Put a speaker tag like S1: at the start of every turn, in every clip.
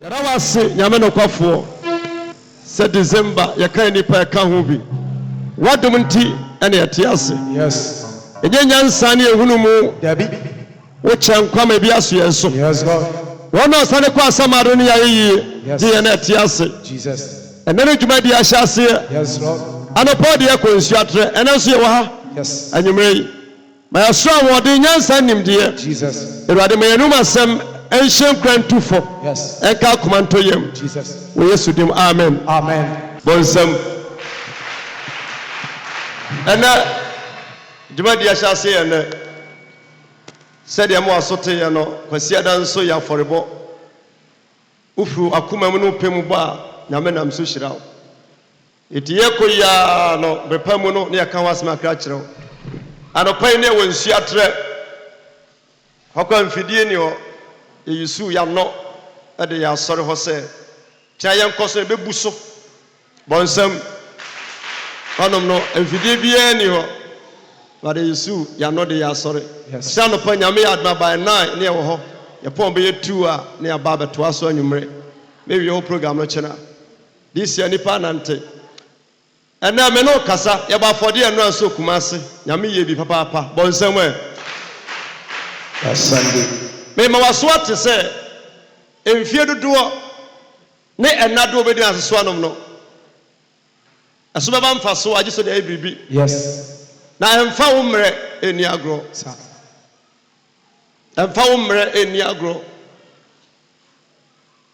S1: Yarawase nyame no kwafo se December yaka nipa yaka ho bi wadom nti ene yetiase
S2: yes
S1: enye nyansa ne ehunu mu
S2: dabi
S1: wo kyenkwama bi aso yenso
S2: yes god
S1: wono sane kwa samado ne yayi die na yetiase
S2: jesus
S1: enene dwuma di ahyase
S2: yes lord
S1: anopo de yakonsu atre enenso ye wo ha
S2: yes
S1: anyumrei ma yaso awode nyansa nimde
S2: jesus
S1: erade ma yanum asem ancient grand tufo
S2: yes
S1: enka komanto yem
S2: jesus
S1: wo yesu dim amen
S2: amen
S1: bonsam ana djuma dia hyase ye ne said ya mo asote ye no kwasi adanso ya forebo ufru akuma mu no pemu ba nyame nam so hyirawo etiye koya no bepamu no ne aka wasema kra kyerɛw anopai ne wonsu atre hokwa mfidie ni ho yesu ya no ade ya sɔre hɔ sɛ tia yɛn kɔso bebu so bonsam onom no mfidie bia ni hɔ but yesu ya no de ya sɔre sɛ no pa nyame ya adma by 9 ne wɔ hɔ yɛ pɔn be 2 a ne ya ba beto aso anwumre me wie ho program no kyena this year nipa nante ɛna me no kasa yɛ ba fɔde ɛno anso kumase nyame ye bi papa bonsam
S2: Sunday
S1: me ma waso ate sɛ emfie dodo ne enado obedi aseso anom no aso baba mfa so agye so de abibi
S2: yes
S1: na emfa wo mre eni agro emfa wo mre eni agro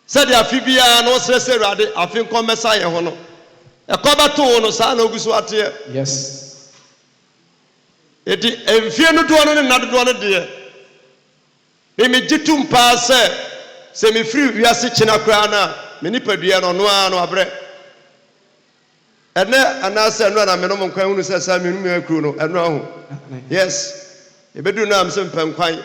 S1: sɛ de afi bia no srese rade afi nkɔmesa ye ho no ekɔba to no sa na oguso ate
S2: yes
S1: edi emfie no do no ne nadodo no de me gitum pa se me free wiase kyena kra na me nipadua no no a no abre ene anase no na me no nkwan hunu se sa me nu akru no eno aho yes ebedu na am se mpenkwan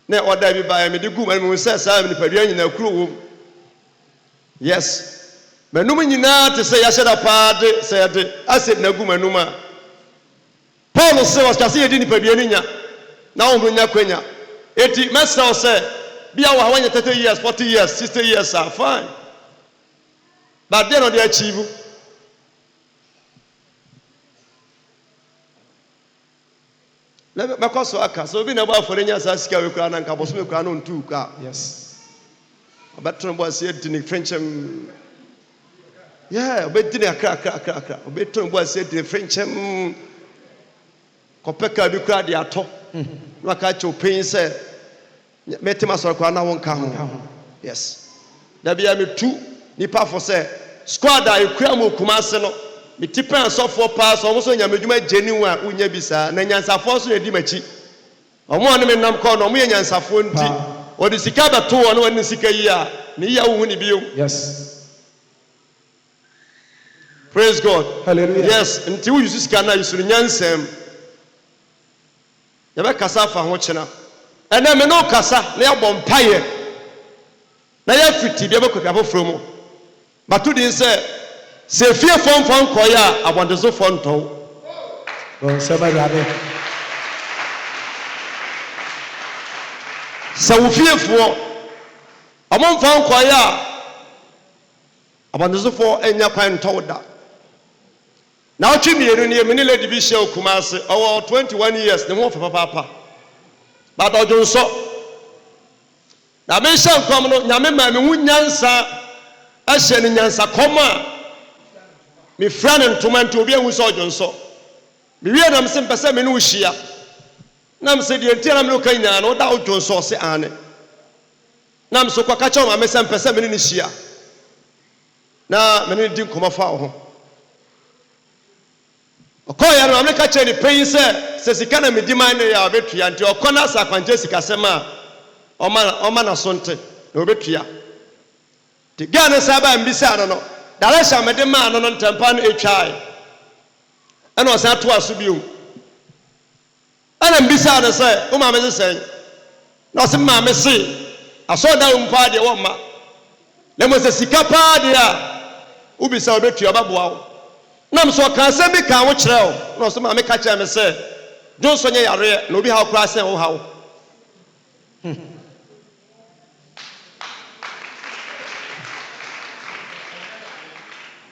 S1: ne oda bi ba me de gu me se sa me nipadua nyina akru wo yes menum nyina te se ya hyeda pa de se de ase na gu manum a Paul se was kase yedi nipadua ni nya na wo nya kwanya eti mesra say bia wo hawanya 30 years 40 years 60 years are fine but they no dey achieve na because aka so bi na ba for nya sa sika we kura na nka boso me kura no ntu ka
S2: yes
S1: abatron bo ase edi ni frenchem yeah obedi ni akra obetron bo ase edi ni frenchem kopeka bi kura de ato no aka cho pain say metima so kwa na won ka ho yes da bia me tu nipa for say squad a ekura mo kumase no me tipa so for pass o so nya medwuma genuine a unya bisa na nyansafo so edi machi omo ane me nam ko no mo nyansafo nti odi sika beto wo no wani sika yi a ne ya wo hu ni bio
S2: yes
S1: praise god
S2: hallelujah
S1: yes nti wo yusu sika na yusu nyansam ya be kasa fa ho kyena ena me no kasa na ya bompaye na ya fiti bia be kokwa foforo mu batu din se fie fon koya abondezo fon ton
S2: bon sabari
S1: se wo fie fo amon fon koya abondezo fo enya kwan toda na o twimienu ne me ne lady bi hye okumase owo 21 years ne ho fa papa but ojo nso na me hye nkom no nyame ma me hu nyansa ahye ne nyansa koma me fra ne ntoma nti obi ehu so ojo nso me wie na me se mpese me ne wo hia na me se de ntia na me ka nyina no da ojo nso se ane na me so kwa ka cha me se mpese me ne hia na me ne di nkoma fa ho okoya no ameka che ni pain se sika na mediman ne ya obetua nti okona sa kwanje sika sema oma na sonte na obetua ti gane saba mbisa no dala sha mede ma no ntempa no etwai ana osa to aso biu ana mbisa no se o ma me se na se ma me se aso da umpa de wo ma le mo se sika pa de a ubisa obetua baboa nam so kan se bi kan wo kyerɛw no so ma me ka kyerɛ me se Johnson nye yare na obi ha kura se wo ha wo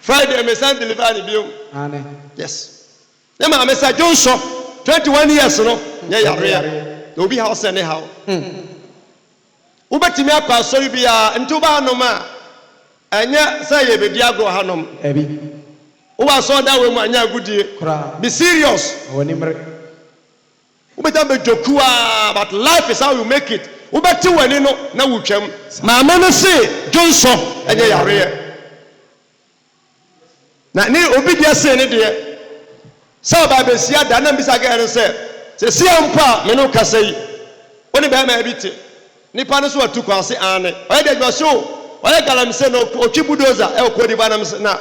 S1: Friday me send deliver ni biom.
S2: Amen.
S1: Yes. Na ma me say Johnson 21 years no nya yare. Na obi house ne how. Ubetimi akwa asori bia nti uba hanom a anya say ye bedi agro hanom.
S2: Ebi.
S1: Uba so da we mu anya agudie. Be serious.
S2: Woni mre.
S1: Ubeta be joku a but life is how you make it. Ubeti wani no na wutwam. Ma me no say Johnson anya yare. Na ni obi dia say ne de. Sa ba be sia da na bisa ga ere say se sia mpa me no kasa yi. Woni ba ma bi te. Nipa no so atu kwa se ane. Oye de gba so. Oye galam se no otwi budoza e okodi ba na na.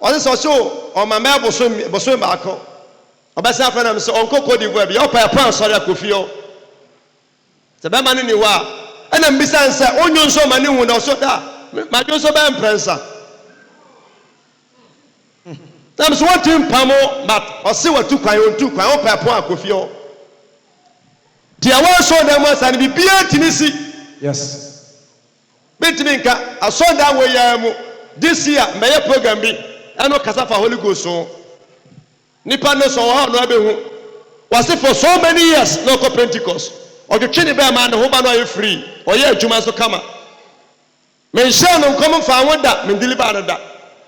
S1: Oye so so o ma me boso ba akọ. Obasa afa na se onko kodi gwa bi. O pa pan sori akofio. Se ba ma ni wa. Ana mbisa nse onyo nso ma ni hu na so da. Ma jo so ba imprensa. Tam so what him pamo but o se watu kwan o tu kwan o pa pon akofio. Dia wa so da mo san bi bia tinisi.
S2: Yes.
S1: Betimi nka aso da wo ya mu this year meye program bi eno kasa fa Holy Ghost so. Nipa no so ha no abehu. Was for so many years no ko Pentecost. O de twini be ma ne ho ba no ye free. O ye adwuma so kama. Men sha no kom fa wonda men deliver no da.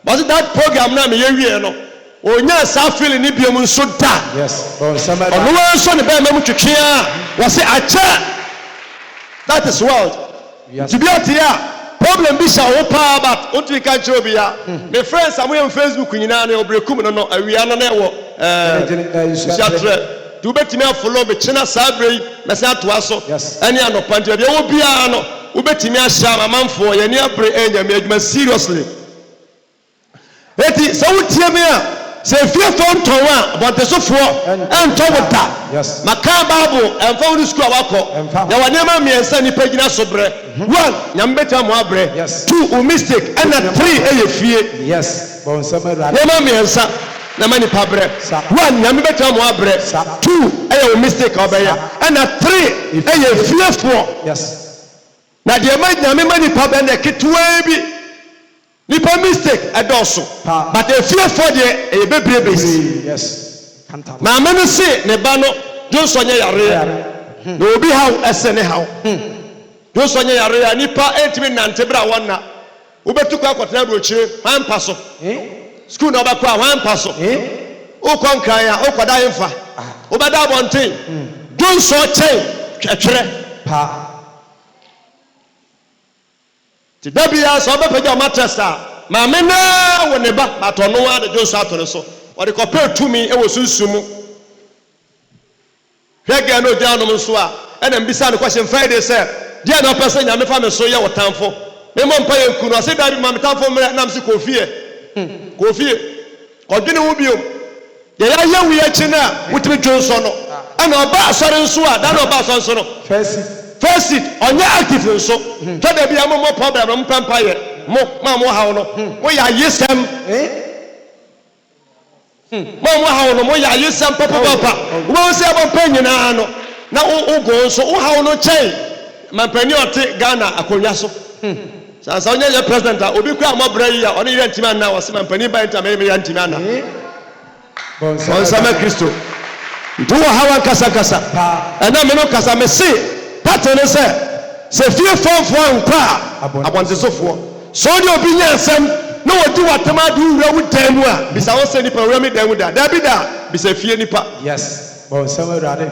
S1: But that program na me ye wie no. Onya sa feel ni biom nso da.
S2: Yes. Oh, somebody.
S1: Ono so ne be ma mu twetwe a was acha. That is world.
S2: Yes.
S1: To be out here, problem be sha wo pa but what we can show be ya. My friends am on Facebook nyina na obrekum no awia no na e wo shatre. Do betimi follow be china sabre me say to aso. Any anopa ntia be wo bia no wo betimi ahia mamanfo ye ne abre enya me adwuma seriously. Eti so wutie me a se fie tonton a bontesofo ento wota.
S2: Yes.
S1: Maka Bible emfa wo school awakọ. Ya wane ma miensa ni pagina sobre. 1 nyambeta mo abre. 2 o mistake and 3 eye fie.
S2: Yes. Bon somebody.
S1: Ya ma miensa na mani pabre. 1 nyambeta mo abre. 2 eye o mistake obeya and 3 eye fie fo.
S2: Yes.
S1: Na de ma nyame mani pabre na ketwa bi. Nipa mistake adoso. But e fie fo de e bebrebe.
S2: Yes.
S1: Ma me no se ne ba no Johnson nya yare. No obi how ese ne how. Johnson nya yare nipa entimi nante bra wonna. Ubetu kwa kwotena do chire, wan paso. School na ba kwa wan paso. O kon ya o kwada yemfa. Obeda bonten. Johnson chen twetwere.
S2: Pa.
S1: Ti dabia so be pagya Manchester. Ma me na wone ba atono wa de Johnson atone so. O de compare to me e wo sunsumu. Hwege no dia no nso a e na mbisa no question Friday say dia na person nya me fa me so ye wotamfo. Me mo mpa ye nku no say da bi ma me tamfo me na mse kofie. Kofie. Odwene wo biom. Ye ya ye wi achi na wotimi Johnson no. Ana oba asore nso a da na oba asore nso no. First seat onya active nso. To da bi am mo problem no mpampa ye. Mo ma mo hawo no. Mo ya yesem. Mo hawo no mo ya yesem papa. Wo se abon panyina no. Na ugo nso wo hawo no chen. Mampani ote Ghana akonya so. Sansa onye ye president obi kwa mo bra yi a oni ye ntima na wose mampani ba ntima me ye ntima na. Bon sama Kristo. Ntuwa hawa kasa. Ana me no kasa me se pattern se fie fofo anka abonzesofo. So ni obi nya nsem na wodi watama du wura wudan mu a bisa wo se nipa wura mi dan mu da bi da bisa fie nipa.
S2: Yes. Bon sama rade.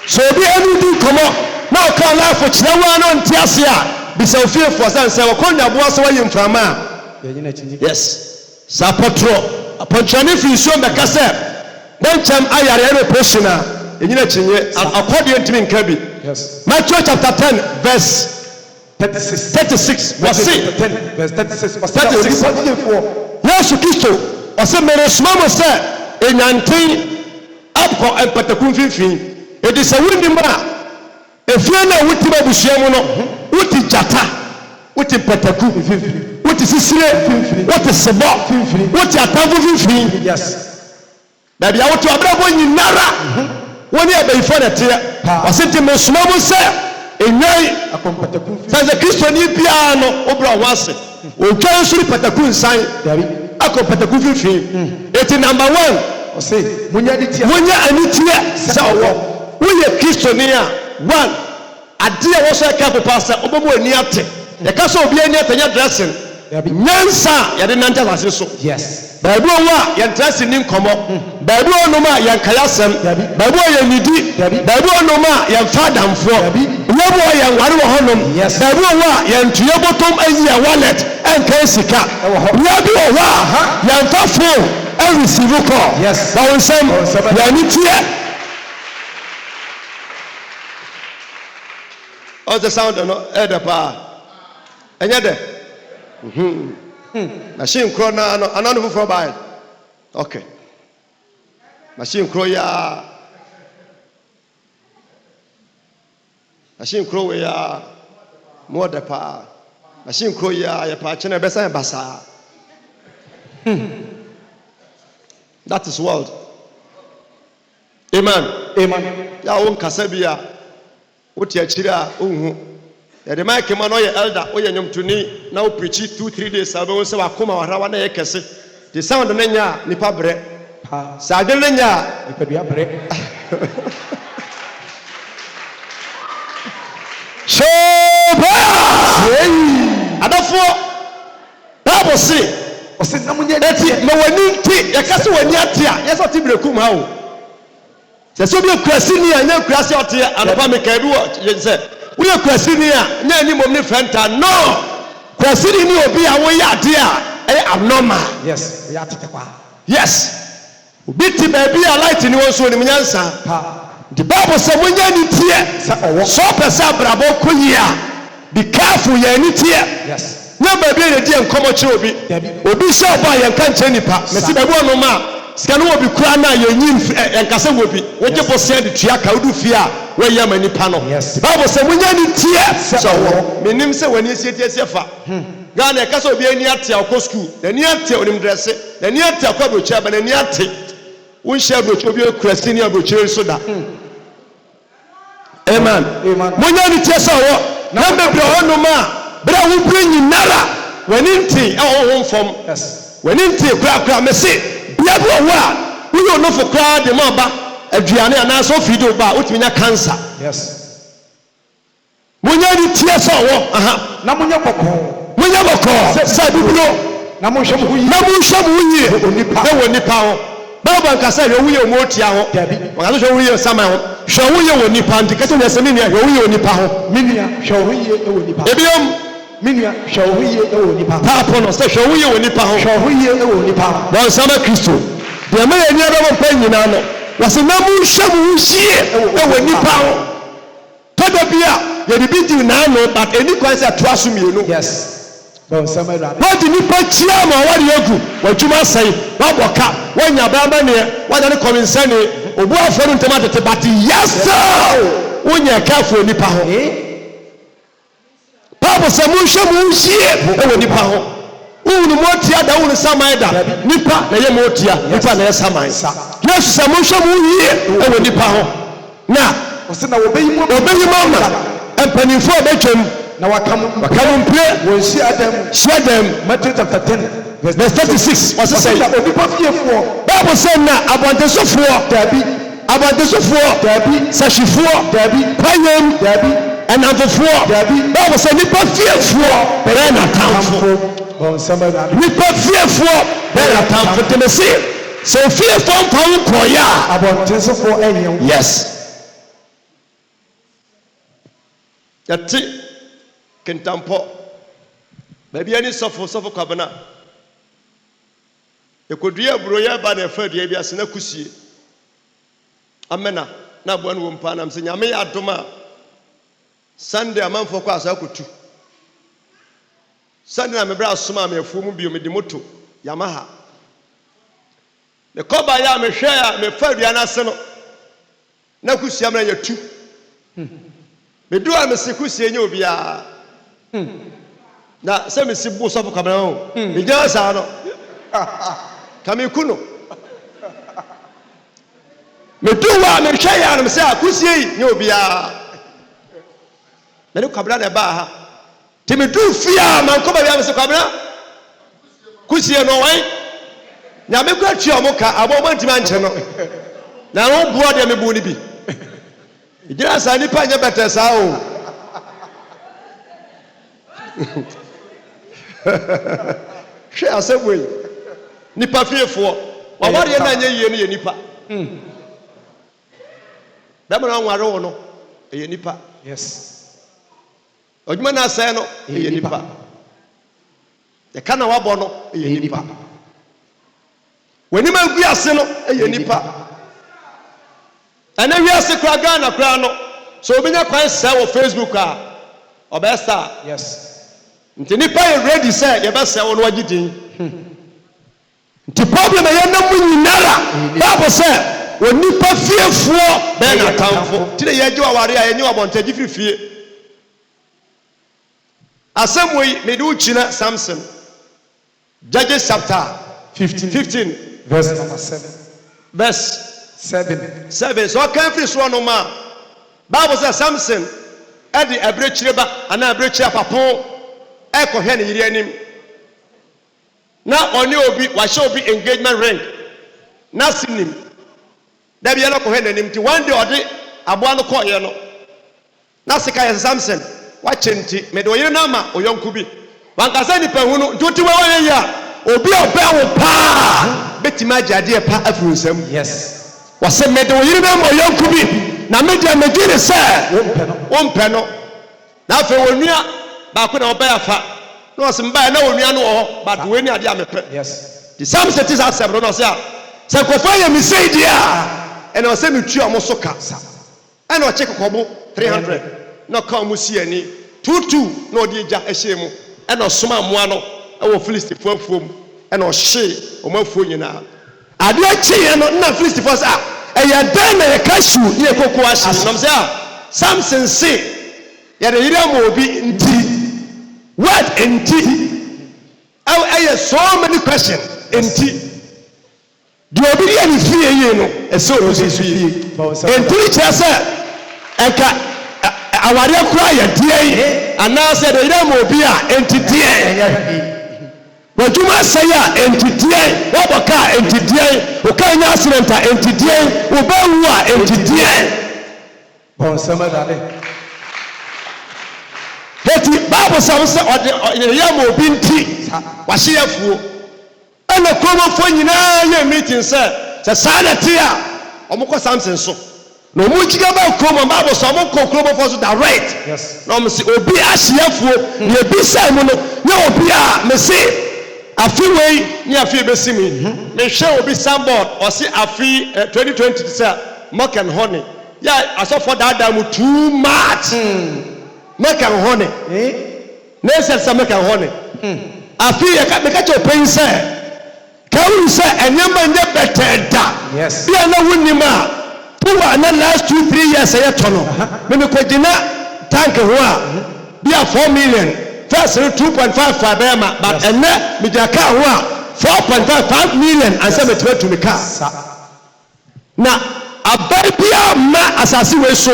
S1: So obi anu di komo na o ka life kire wa no ntiase a bisa fie fo sanse wo konya bo so wayi mframa. Yes. Sapotro aponchani fi so meka se dan cham ayare ere posina enyina chinye akode ntimi nka bi.
S2: Yes.
S1: Matthew chapter 10 verse 36
S2: verse 36
S1: Yesu Kristo ose mere suma mo se enyanten apko empatakun finfin edi se wuni ma efie na wuti babusua mu no wuti jata wuti pataku wuti sisire wuti sebo wuti atamfo finfin.
S2: Yes.
S1: Na bia wuti abrabo nyinara woni abayifo na te ose ti me suma mo se enyan sanse Kristo ni bia no obra wase o twan suri pataku nsan akopataku fifi eti number 1
S2: ose munya ditia
S1: munya anitia sawo woyɛ kristoni a 1 ade a wo so ka popasa obomu ani ate yɛ ka so obi ani ate nya dressing nyansa yɛde nanta wase so
S2: yes
S1: baabi owa yɛ dressing ni nkomo baabi onoma yɛ nkayasɛm baabi yɛ nidi baabi onoma yɛ fadamfo nyabo yɛ nware wɔ honom baabi owa yɛ ntuye botom ayi yɛ wallet ɛnka sika nyabi owa yɛ mfa phone receive call
S2: yes
S1: ba wonsɛm yɛ ni tie all the sound no the pa ɛnyɛ de machine kro na anano fufuro bae okay machine kro ya machine kro we ya mo de pa machine kro ya pa chene besa basa that is world amen ya won kasa bia woti akira ohun yɛde mic ma no yɛ elder woyɛ nyomtoni na wo preach 2-3 days abe wo sɛ wakoma wahrawa na yɛ kɛse the sound no nya nipa brɛ sa ade no nya
S2: nipa dua brɛ
S1: shoba adafo bible say
S2: ose na munya
S1: eti ma wani nti yɛ kase wani ate a yɛ sɛ ti brekum ha o sɛ so bi kurasi ni a nya kurasi ɔte anapa me ka bi wɔ sɛ we are questioning na any mom ni fenta no questioning ni obi a we ya de a abnormal
S2: yes we are tetekwa
S1: yes obi ti baby a light ni won so ni nyansa the bible say munya ni tie so pesa brabo koyia be careful ya ni tie
S2: yes
S1: na baby e de enkomo kire obi sha oba ya nka nche nipa mesi baby ono ma sika no obi kura na ya nyim enkase wobi woje bosia de tua ka udu fie a we ya mani pa no bible say munya ni tie so menim se wani tie fa Ghana ekase obi ani ate akọ school ani ate onim dress ani ate akọ brocha ba ani ate won share brocha obiokrasti ni brocha so da amen munya ni tie so wo na bebre ono ma bra wo brinyi nara wani nti ho fom wani nti kura mese bia bo wa wo no fo kura de ma ba aduane ana so fido ba utimi nya cancer
S2: yes
S1: munya ni tie so wo
S2: na munya boko
S1: sa bibro
S2: na mo hwem hu
S1: yi onipa na wonipa ho baba nkasa ye wuye mo tia ho wakaso hwe wuye sama ho hwe wuye wonipa ndikete na semi ne hwe wuye wonipa ho
S2: minua hwe wuye wonipa
S1: ebiom
S2: minua hwe wuye wonipa
S1: papo no se hwe wuye wonipa ho
S2: hwe wuye wonipa
S1: bon sama Kristo de ma ye nyaba mo pa nyina no wase na mo hwe mo hie wonipa ho todo bia ye bi di na no but eni kwanse to asumi
S2: yes bon sama ra
S1: wadi nipa chia ma wadi egu wadwuma sai waboka wanya baba ne wada ne komisane obu aforu ntema tete but yes wonya careful nipa ho Bible say mo hwe mo hie ewo nipa ho unu mo tia da unu samai da nipa na ye mo tia nipa na ye samai yes say mo hwe mo hie ewo nipa ho na
S2: ose na obeyi mo
S1: ma empanifo obetwam
S2: na wakamu
S1: mple
S2: won si adam Matthew chapter 10
S1: verse 36 was say
S2: obi pa fiefo
S1: Bible say na abantesofo dabi sahifo dabi payem dabi enafofo dabi Bible say nipa fiefo bere na tamfo
S2: bon sama ra
S1: nipa fiefo bere na tamfo temesi so fiefo mpawo koya
S2: abantesofo enyo
S1: yes yati kentampo baby ani sofo kwabana ekodua buro ya ba na fa dua bi asena kusie amena na bo no mpa na mse nyame ya adoma Sunday amanfo kwa asa kotu Sunday na mebra asoma amefu mu bio me di moto Yamaha me koba ya me hwe ya me fa dua na se no na kusie amena ya tu me do am se kusie nya obia na se me sibu so for kamera o me ja sa no kame kuno me do wa me hwe ya no me se akusie yi nya obia me ne kwabra na ba ha ti me do fia man ko ba bia me se kwabra kusie no wan nyame kwa tua mo ka abo mo ntima nche no na no buo de me bu ni bi igira sa nipa nya bete sa o hwe asebwe nipa fiefo wa ware na nya yie no ye nipa dama na nware wo no ye nipa
S2: Yes.
S1: odwuma na asɛ no ye nipa ye kana wabɔ no ye nipa wani ma gu ase no ye nipa ana wi ase kra Ghana kra no so obi nya kwan sɛ wo Facebook a obesta
S2: Yes.
S1: nti nipa ye ready sɛ ye bɛ sɛ wo no agidin nti problem ye na mu nyinara babo sɛ wo nipa fiefuo bɛ na tamfo ti de ye gye wa ware a ye nyi wa bontaji fifie asemwe me do china Samson Judges chapter 15
S2: Verse number 7.
S1: verse
S2: 7.
S1: so kan fi so no ma Bible says Samson e di abrechire ba ana abrechire papo e ko hwe ne yiri anim na oni obi wa hye obi engagement ring na sinim da bia no ko hwe nanim ti one day odi aboa no ko ye no na sika ye Samson wa chenti me de oyire na ma oyonku bi wankasa ni pahunu ntuti wa ye ya obi oba wo pa betima agade pa afunsam
S2: Yes.
S1: wase me de oyire na ma oyonku bi na me de medwire se wompe no na afa wonua ba ko na oba ya fa na wase mba na wonua no ho but we ni ade amepe
S2: Yes.
S1: the Samson tis asem no se a se kofa ye mi sei dia ene wase me twa mo so ka ene o check kobo 300 no ka mo si ani tutu no odi eja ehye mu ene osoma amoa no e wo Philistine fuafuom ene o hye o mafuo nyina ade achi no na Philistine sa e ya dan na ye kashu ye kokko ahye no se a Samson se ye de yire mo obi nti what nti I so many questions nti do obi ye ni fie ye no e se o se fie nti che se eka aware kura ye die ana se de yire mo obi a nti die wajuma say a nti die wo boka nti die o kan nya accident a nti die wo ba wu a nti die
S2: Bon sama dade.
S1: heti Bible says ode ye mo obi nti wa hye afuo ana komofo nyina ye meeting say sada te a omukọ Samson so no mu jiga ba komo Bible so omukọ komofo so direct
S2: Yes.
S1: no me se obi ahye afuo ye bi say mu no ye obi a me se afi wei ni afi besimi me hwe obi sambod o se afi 2020 say milk and honey ya asofo dada mu too much milk and honey ne se milk and honey afi ye ka me ka che open say kawu say enyama nje betenda
S2: Yes.
S1: bia na wunima puwa na last 2-3 years ye tono me ko gina tank ho a bia 4 million first 2.5 bema but enne me jaka ho a 4.5 million and say me to me car na abai bia ma asasi we so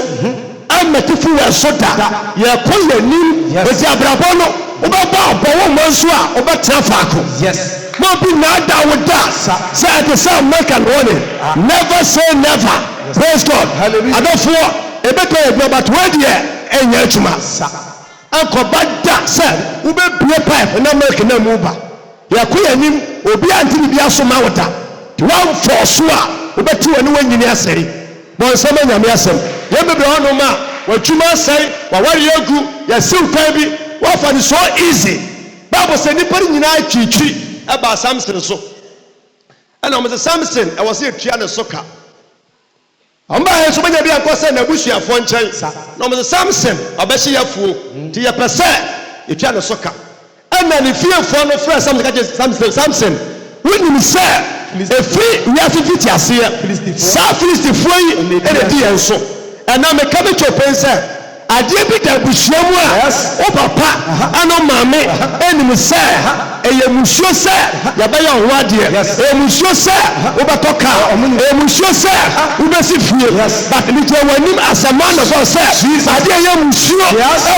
S1: ametifu we so da ye ko yanim we ti abrabo no obaba obo mo nso a obetena faako
S2: Yes.
S1: mo bi na da wo da say at the same make and warning never say never. Praise God.
S2: Hallelujah.
S1: Adofo ebeto e but we dey enya atuma akoba da say wo be bie pipe na make na mu ba ye ko yanim obi antini bia so ma woda one for so a obeti wani wanyini aseri bon sama nyame asem ye bebre hono ma watuma aseri wa wari egu ye siw kan bi wa fa ni so easy Bible say nipa nyina atwitwi eba Samson so ana mo Samson e was etua ne soka amba he so banya bia kwose na busuafo nchen na mo Samson obehye yafuo ti ye pese etua ne soka ana ne fiefo no fra Samson woni say efiri wiase fiti ase sa Filistifo yi ene di enso ana me ka be chopen say ade bi da busuamu a o papa ano maame enim say eyemusho se yabaya onwade eyemusho se obatoka eyemusho se ubesi fie but ni je wanim as a man of God say ade eyemusho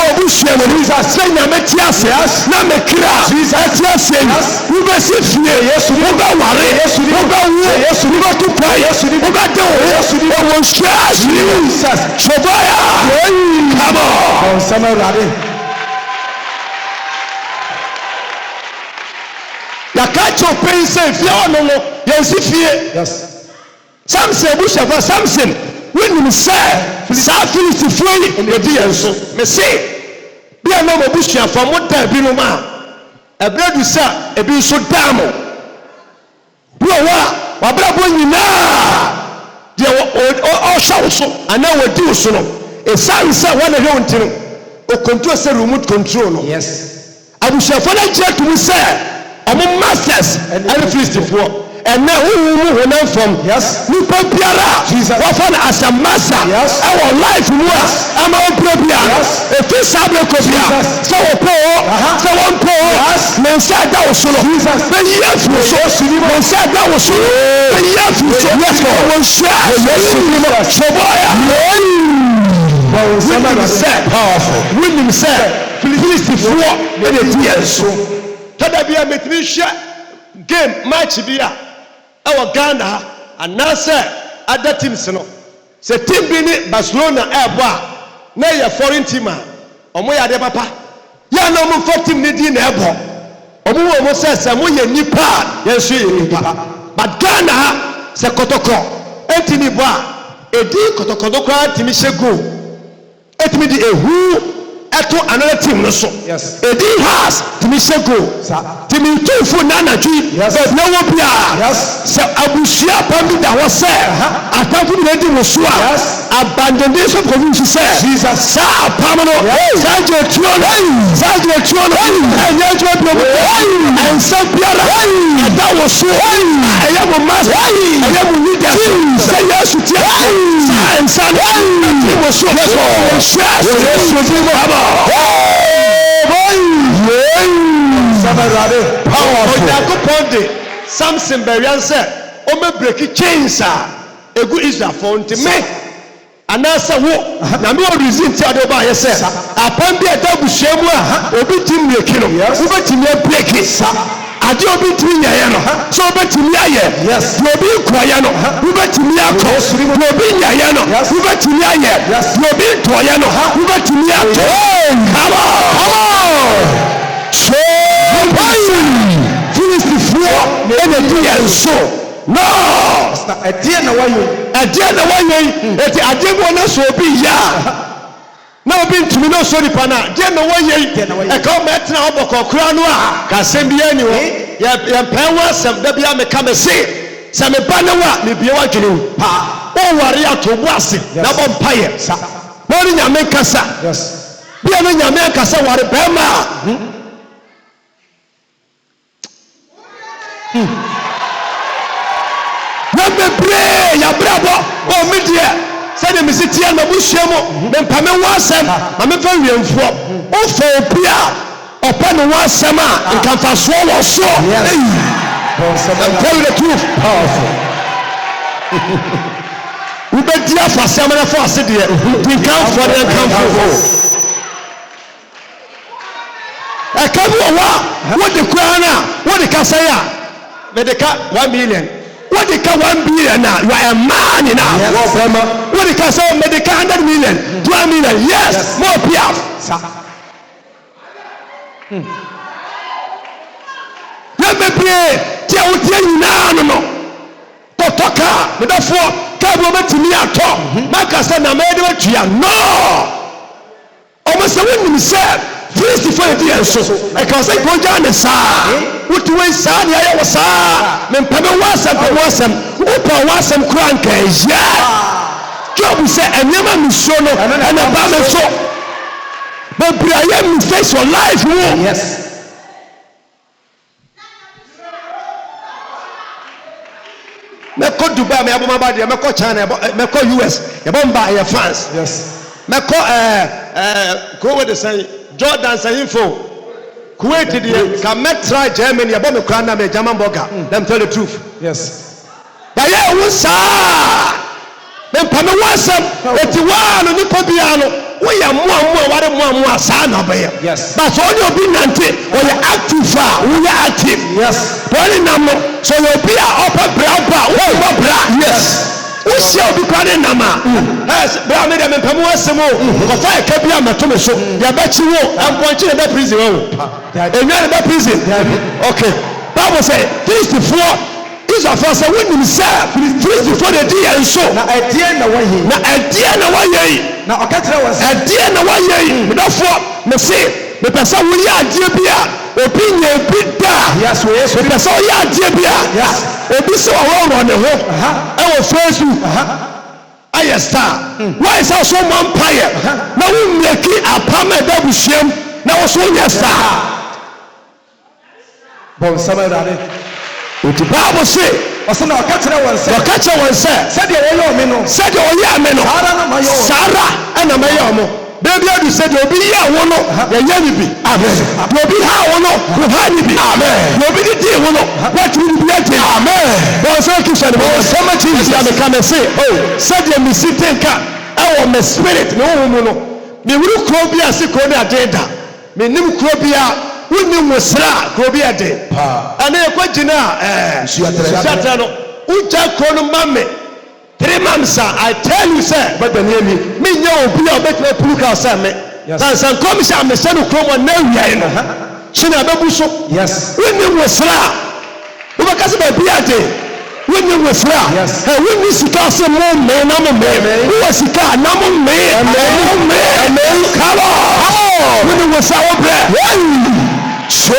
S1: obuhwe no say nyame tiase na mekira tiase ubesi fie yesu oba ware yesu oba wo yesu oba tupa yesu oba de yesu owo stress Jesus chobaya come on samarade ya catch up pain say fie ono no yensi fie Samson bushafa Samson when you say sa Philistine fie e di enso me say bia na mo bushafa mo da bi no ma ebredu sa e bi so damo bro wa brabo nyina de o shawo so ana wadi so no e sansa wana he ontino o control say remote control no abushafa na je to me say omo masters and Philistine for and now who went from you Piara often as a master our life was I'm a Piara if this happened so one men said that was so men yes men said that was so yes powerful when said Philistine for and so tada bia metri hwe game match bia our Ghana and Nasa other teams no say team bi ni Barcelona ebo na ye foreign team omo ya de papa ya no mo for team ni di na ebo omo wo mo say mo ye nipa ye so ye nipa but Ghana say kotoko entini bo a edi kotoko do kwa team shego etimi di ehu eto another team no so edi has team shego team two for nanatwi but no one bia say abusia pambi da wo say atamfu ni di wo so a abandonation province say Jesus sa pamano saje tuo enye tuo bi and say biara da wo so eye mo master eye mo leader say yes to and san wo so Samson Berian said, "O me break chains egu Israel for unti me." Anasa wo na me reason ti ade ba yese apam bi ada bushemu obi tim me kino wo tim me break ade obi tim nya ye no so obi tim aye obi kwaye no wo tim akọ obi nya ye no wo tim aye obi toye no wo tim akọ come on Philistine and the so no a dear no way eti adego na so bi ya na obi ntumi no so ni pana dear no way e ka metra obokokura no a ka sem bi ani wo ya pewa sem da bia me ka me se se me ba ne wa me bia wa dwene pa o ware atobu ase na bo mpaye no ni nyame kasa bia no nyame kasa ware ba ma Number pray ya brabo o media say the misiti na buhwemo me mpame wasem ma me fa wiemfo o fo pia opa no wasem a nkamfa so wo so tell the truth powerful we be dia for asem na for ase de we can for them come for e ka bi wa what the crown what the kasaya Medika 1 million. What the 1 billion now? You are a man now. What the can say Medika 100 million, 12 million, yes, more piaf. Let me pray. Tell you no. Totoka, but therefore, Kaboma to me at all. Makasa na made what you are no. Almost a woman said. Please defy the answer. I can say go down the side. What do we say? I was men peme wasam. Opa wasam crank. Yeah. Job say and never missiono and about me so. But I am face for life. Yes. Me ko Dubai me aboma ba de me ko China me ko US e bomba e France. Yes. Me ko go with the say Jordan saying for Kuwait the can try Germany about me crown me German burger. Let me tell the truth.
S2: Yes.
S1: Yeah, we sa. Then pame wasam etiwa no nipa bia no we ya mo sa na be.
S2: Yes.
S1: But so you be nante we active we are active.
S2: Yes.
S1: Body number so you be upper bra. Yes. We shall be crying nama. Yes, bra me dem pame wasam o. Ko fa ka bia mato me so. Ya ba chi wo am ponchi na prison o. Enwa na prison. Okay. Bible say this before Israel say when himself first before the day and so
S2: na idea na wa yi na okatra was
S1: idea na wa yi me therefore me say me pesa wo ya idea bia obi nya bi da
S2: yes we
S1: me pesa wo ya idea bia
S2: yes
S1: obi so wo ro ne ho e wo Facebook aye star why is so empire na wo make apama da busiam na wo so nya star
S2: bon sama dade.
S1: The Bible say,
S2: "Osana okatra won say, said you oyo me no,
S1: said you oyo me no, Sarah na mayo mo. Baby you said you be here wo no, ye nya bi. Amen. You be ha wo no, you ha ni bi. Amen. You be di wo no, what will be at? Amen. But so ki say, "Oh, so much is ya me come say, oh, said you me sit tenka, I want my spirit no wo no. Me wuru kro bi ase kro na agenda. Me nim kro bi a wuni musra krobi ade ana ekogina shatra no uja kono mame 3 months I tell you sir but the name me nya obi obetwe puluka say me san come say me say no kromo na wiai no china bebu so
S2: yes
S1: wuni musra ubakase ba bi ade wuni musra wuni sika se mo me na mo me wo sika na mo me amen come on wuni musra wo bre so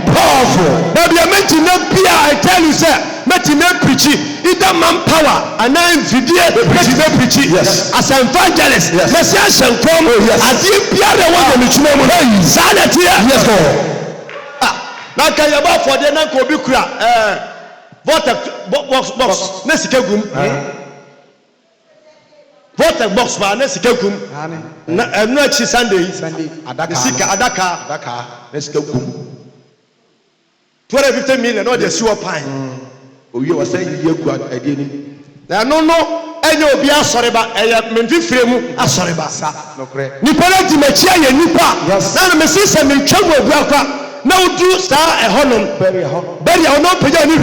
S1: powerful. But you meant to not be, I tell you, sir, met to not preach either manpower and now in video, preach yes. As an evangelist, Messiah shall come as if you are the one in the name of sanity. Yes, Lord. Now, can you about for the Nanko Bukra? Box, Nesicagum. What a box man, let's go. I'm not Sunday, Adaka, let's go. 250 million, or the sewer pine. Oh, you were saying you got a dinner. There no, and you'll be a sorry, but I have been frame a sorry, Bassa. No, Nipola Dimachia, Nipa, yes, and Mrs. and Chumbo Braka. Now do star a honor, very or not pay any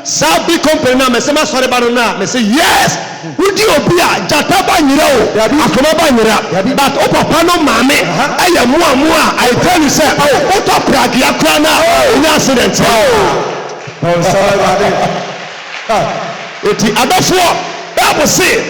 S1: Sabi company na mesema sorry barona me say yes would you be a jataba nyira o akoba nyira but o papa no mame aya muamua I tell you say o to pragi akra na in accident oh sorry eti adofo Bible say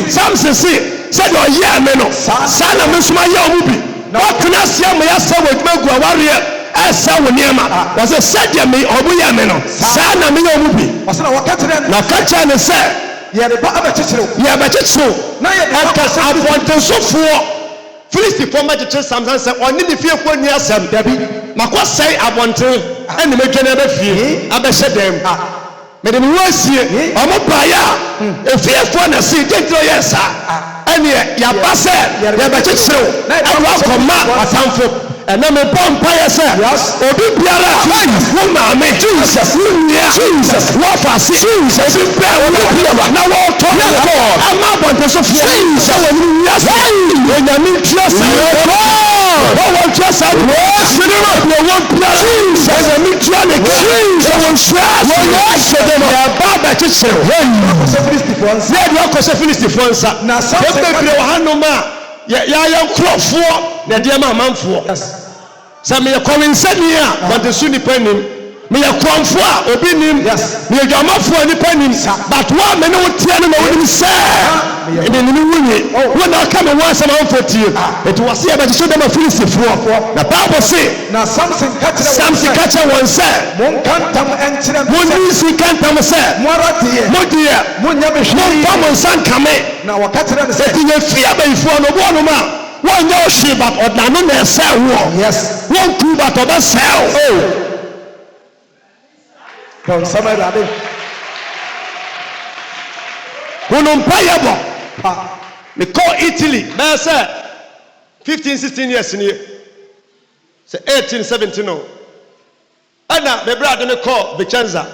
S1: Samson say said o ye me no sana me suma ye o bi na wakuna sia me ya sawo dwegu aware esa woniema was a said me obuya me no sa na me obubi was na wakatere na kacha ne se ye be ba abechichiro na ye be kasa abonten sofo Philistine for magic Samson say oni ne fie ko ni asem dabi makosai abonten ene medwane be fie abehye dem me dem wasie omo baya efie fo na se gentro yesa ene ya base ye be chichiro na awa koma atamfo and I'm a vampire, sir. Yes. Obi biara. Woman, Jesus. Jesus. What I see. Jesus. Now what talk about? I'm not going to say Jesus. Yes. When you need trust, oh, what trust? Yes. You want Jesus. You need trust. Jesus. You want trust. So then you are Baba to say. Yeah, you are going to finish the phone, sir. Now, something you have no man. Yeah, crop for the dear man for us. Some may come in Senia, but the Sunni penny may a crumb for obinim, yes, may a gamma for any penny, but one may not tell him what he said. And then when I come and once around 40, it was here, but show them a Philistine for the Bible say. Now, something catcher one said, one can't come and tell them, one is we can't come and say, Modia, Modia, son come in. Now, what catcher said, you fear before no one man. One no she but or no sell war. Yes. One two but or sell. Oh. Come somewhere that day. Unempayable. We call Italy. That's 15 16 years ni say 18 17 no ana me brother ne call Vichenza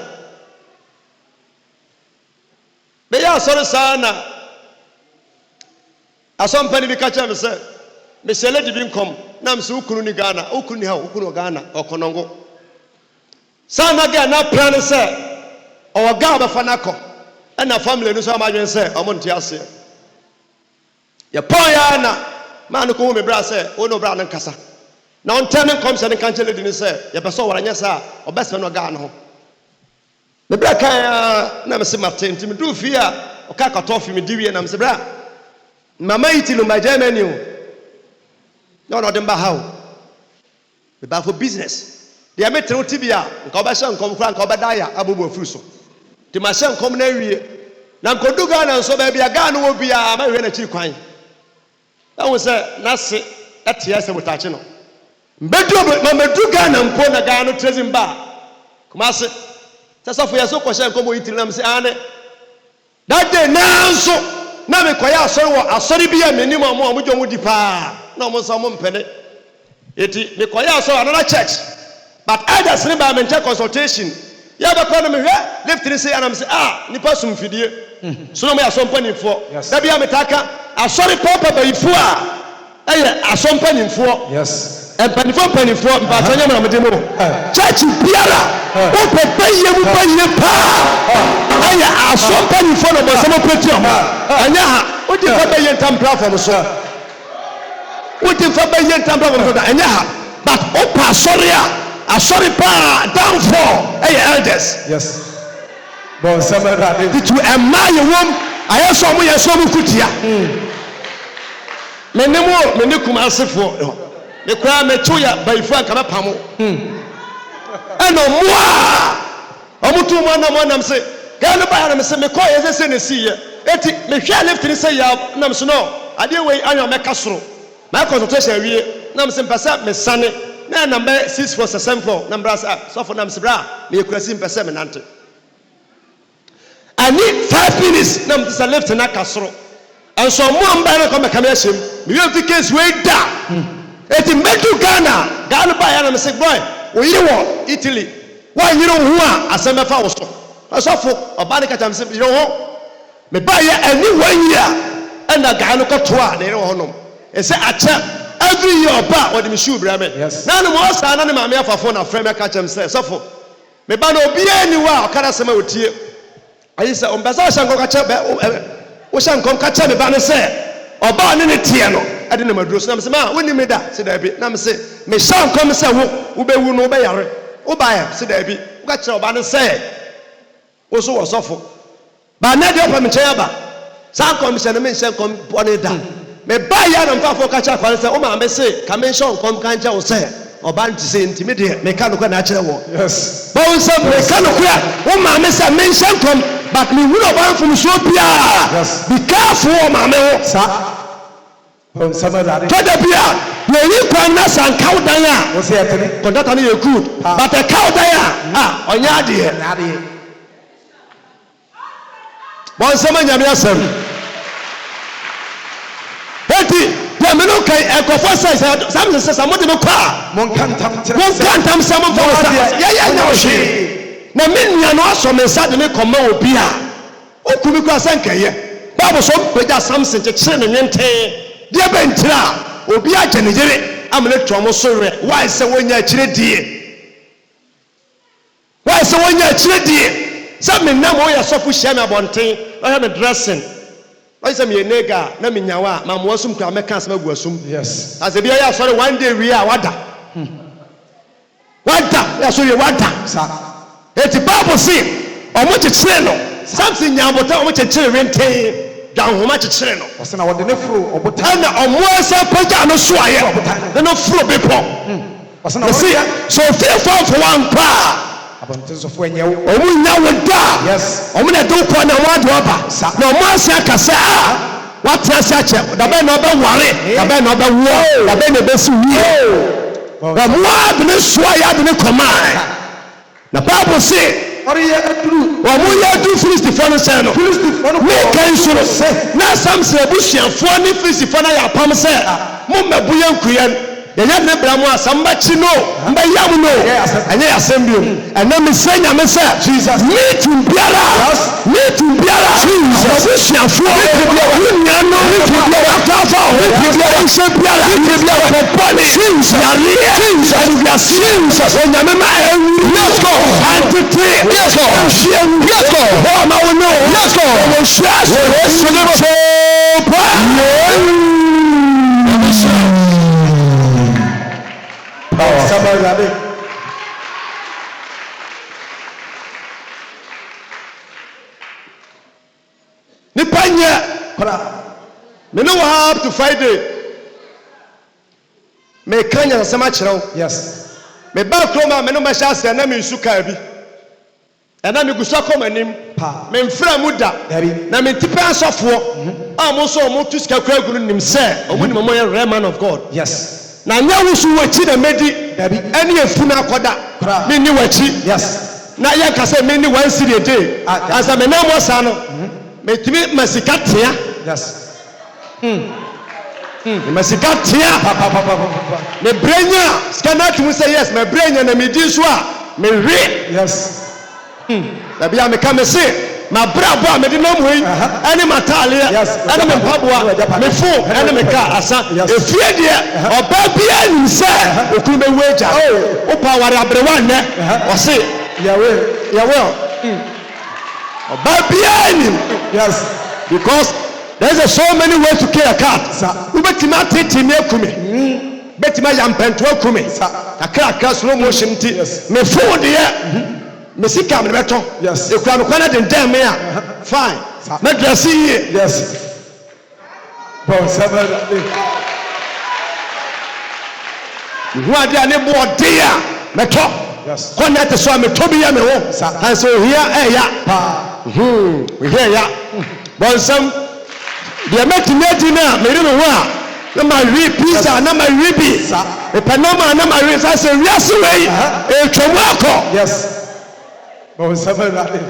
S1: me ya sorry sana asompani bi ka cha me say me sele di bi nkom na me se ukunu ni Ghana ukunu ni ha ukunu Ghana okonongo sana ga na plan say o ga ba fa na ko ana family no so amadwen say omo ntia ase ya poya na man ko me bra say o no bra na nkasa na on tell me come say kan chele di ni say ya person wara nya sa obese no Ghana ho me bra kan na me se Martin tim do fi a o ka ka tofi me diwie na me se bra mama itilu my Germany o no dem ba how me ba for business dia me tru tibia nka obese nkom kura nka obedaya abobo afuru so ti ma se nkom na wie na nkodu Ghana nso ba bia Ghana wo bia ma hwe na chi kwan na wo se na se etia se mutache no mbedu Ghana mpo na Ghana trezim ba kuma se sasa fo yeso ko hye nkom wo itiri na me se ane that day na nso na me koya asori wo asori bia menim amo amodwo mu dipa na mo so mo mpene eti me koya asori another church but elders ni ba me consultation ya ba kwa na me hwe lift ni say anam say nipa sum fidie so no me asompanimfo da bia metaka asori papa bayifo eye asompanimfo
S2: yes
S1: panimfo mpatanya na medemo church biara o pepaye mu paye pa eye asompanimfo no bo se mo petium anya ha o di fa baye ntam platform so o di fa baye ntam platform so da anya ha but o pa asori pa down for elders
S2: yes bon sama rade
S1: to emaye wom ayeso mo yeso mo kutia mene kuma asefo me kwa me chuya bayifo anka mepamo eno moa omutu mo na mo nam se ga no ba na me se me call ye se ne siye eti me hwa lift ni se ya nam so no ade we anyo meka soro my consultation wie nam se mpasa me sane na number 6474 number so for nam se bra me kurasi mpasa me nante I need 5 minutes nam se lift na kasoro and so mo amba na come come yesem me you the case we da eti medu Ghana ba ya na me say boy we yi wo Italy wa yiro hu a asem fa wo so asofo oba ne kacha me say yiro ho me ba ya ani 1 year and Ghana ko to a na yiro ho no e say acha every year oba what me shoe bra me na no mo sa na ne ma me afafo na frame me kacha me say sofo me ba na obi ani wa okara sema otie ayi say ombasa shanko kacha wo shanko kacha me ba ne say oba ne tie no ade na maduro so na me say ma woni me da se da bi na me say me shanko me say wo be wu no be yare wo ba ya se da bi wo ka kire oba ne say wo so wo sofo ba na de opa me chen aba shanko me say na me shanko bone da me ba ya na mfa fo ka kire kwa say wo ma me say ka me shanko kan kire wo say oba nti say nti me de me ka no kwa na kire wo
S2: yes
S1: ba wo say me ka no kwa wo ma me say me shanko but me wu no ba from so bia
S2: yes
S1: be careful ma me wo
S2: sa bon sama rade
S1: toda bia we yi kwan na san kaudan a
S2: wo say etene
S1: conductor no ye good but a kaudan a onya ade
S2: rade
S1: bon sama nyame asem eti de me no kai ekofo sai sam se sam de me kwa
S2: mon kantam tira
S1: mon kantam sam fo sa ya nya wo hwe na me nua no aso me sa de me koma obi a okumi kwa sankeye bible so peja Samson che kire ne nwente dia bentira obi a genegere amene tomo so re why se wonya kire die se me na mo ya sofu hia me abonten o ha me dressing why se me nega na me nyawa ma mo asum kwa me kan se magu asum
S2: yes
S1: as e bia ya sorry one day we are wada ya so ye wada
S2: sa
S1: eti bible say o mo kire no Samson nyambota o mo kire renten dan homa kire no
S2: o se na wode ne furu obotan
S1: na o mo asa pagya no so aye no furu bepo
S2: o se na
S1: so fear for one pa
S2: abonten so fo enye wo
S1: o mu nya woda
S2: yes
S1: o mu na do ko na wado oba na o mo asa kasa what asa che da be na oba ware da be na oba wo da be na be su wi o mo ad ne so ya de ne command na bible say
S2: oriye aduru
S1: o mu ya du Filistifo no say no
S2: Filistifo no
S1: we kan so na Samson abusuafo ne Filistifo na ya pam say mummebu yankuyen yɛyɛ ne bra mu asɛm bɛkyi no mbɛyam no ɛnyɛ asɛm bio ɛna mesɛ nyame sɛ meeting biara abusuafoɔ wonua no wakafa ho nhyɛ biara pɔpɔne yareɛ adubiase onyame ma ɛwu antete nhyiamu ma wo ne wɔhyia
S2: Somebody.
S1: Nipa nye me no up to Friday me kanya nsɛm akyerɛw
S2: Yes.
S1: me ba kroma me no ma hyɛ ase na me nsu ka bi ɛna me gusa kɔ manim me mfra mu da na me tipa asɔfoɔ a mo so mo tu sika kura guru nim sɛ ɔmo nim mo yɛ real man of God.
S2: Yes.
S1: Na nya wo so wachi na medi ɛne efuna akɔda me ni wachi.
S2: Yes.
S1: Na yɛ ka sɛ me ni one city a day asa me na mo sa no me timi masika tea.
S2: Yes.
S1: Masika tea me brenya scanner to say yes me brenya na me di so a me re.
S2: Yes.
S1: Na bia me ka me se ma brabo a me di nam hoi ene matale ene me mpaboa me fo ene me ka asa efie de oba bia nim se okuru be weja o pa ware abrewa nne o se
S2: Yahweh.
S1: oba bia nim.
S2: Yes.
S1: Because there's so many ways to kill a cat. Ubetima tete me akume. Betima yampento akume. Akra slow motion ti. Me phone there. Me sika me beto.
S2: Yes.
S1: E kwa me kwana den dem me a. Fine. Me dress here.
S2: Yes. Bon, somebody.
S1: Who are there ne bo dia meto.
S2: Yes.
S1: Konya te so me tobi ya me wo. And so here ya. We hear ya. Bon some the metinati na me no ho a na ma ri pizza na ma ri bi. E panama na ma ri fa se wiase wei. E twomu akọ.
S2: Yes. Bon, somebody.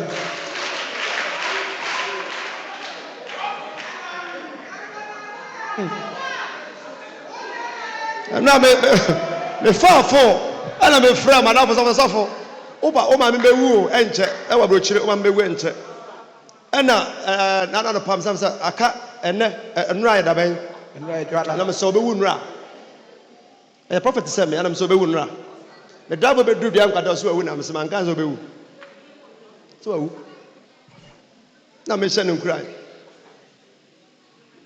S1: Na me fa fo ana me fra ma na fo so oba o ma me bewu enche e wa brochire o ma me bewu enche ana na pam sam sa aka ene nura ya daben na me so bewu nura e prophet say me ana me so bewu nura me dabo be du bia nkwada so awu na me se man kan so bewu so awu na me hye ne nkura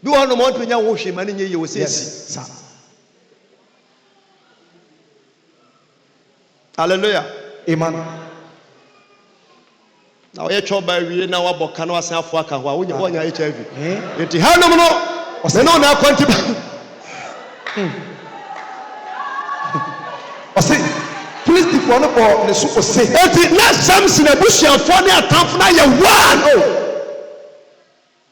S1: bi wo no mo to nya wo hwe ma ne nye ye wo se si. Hallelujah.
S2: Amen.
S1: Now you try by we now about can was say afọ aka ho a wonya HIV. Enti ha no no me no na kwanti.
S2: O say please the one for the super say.
S1: Enti na Samson abusuafo ne atamfo na ye one.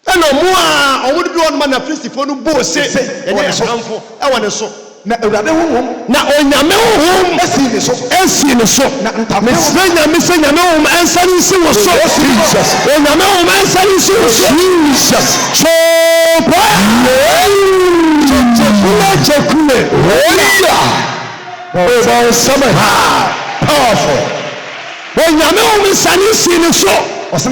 S1: Eno mu a owo bi on ma na Filistifo no bo se. Enye atamfo e wone so.
S2: Na Awurade honhom
S1: na onyame honhom esi ne so
S2: na ntame
S1: nyame se nyame honhom ensari si wo so Jesus onyame honhom ensari si wo so Jesus chopa chekule oh sama powerful onyame honhom ensari si ne so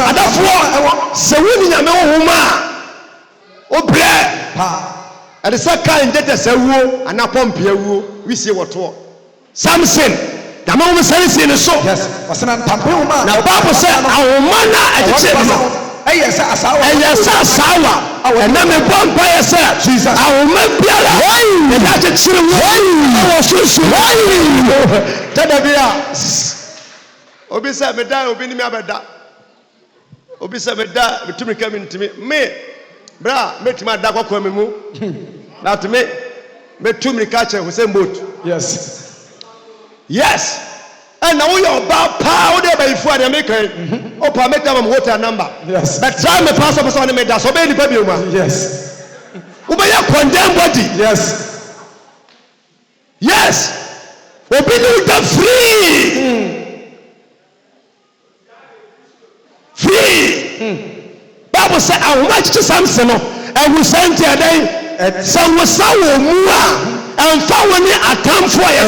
S1: adafo se woni nyame honhom a obre and the second data say wo ana pompia wo we see what to Samson the man was saying in so
S2: yes wasana tampe wo ma
S1: na Bible say awoma na ajeche no
S2: eyesa asawa
S1: and na me bompa yesa Jesus awoma biara e da ajeche wo so tada bia obi say me da obi ni me abeda obi say me da bitumi kam ntimi me bra metima da kwakwa me mu na to me tumri ka che Hussein boat yes and now you about power dey by for the maker o pa make am water number
S2: yes
S1: but try me pass up so me da so be ni pa bi o
S2: yes
S1: we be condemn body yes obi ni the free Bible say I want to Samson no and we sent here then
S2: Some saw mua and found a time for a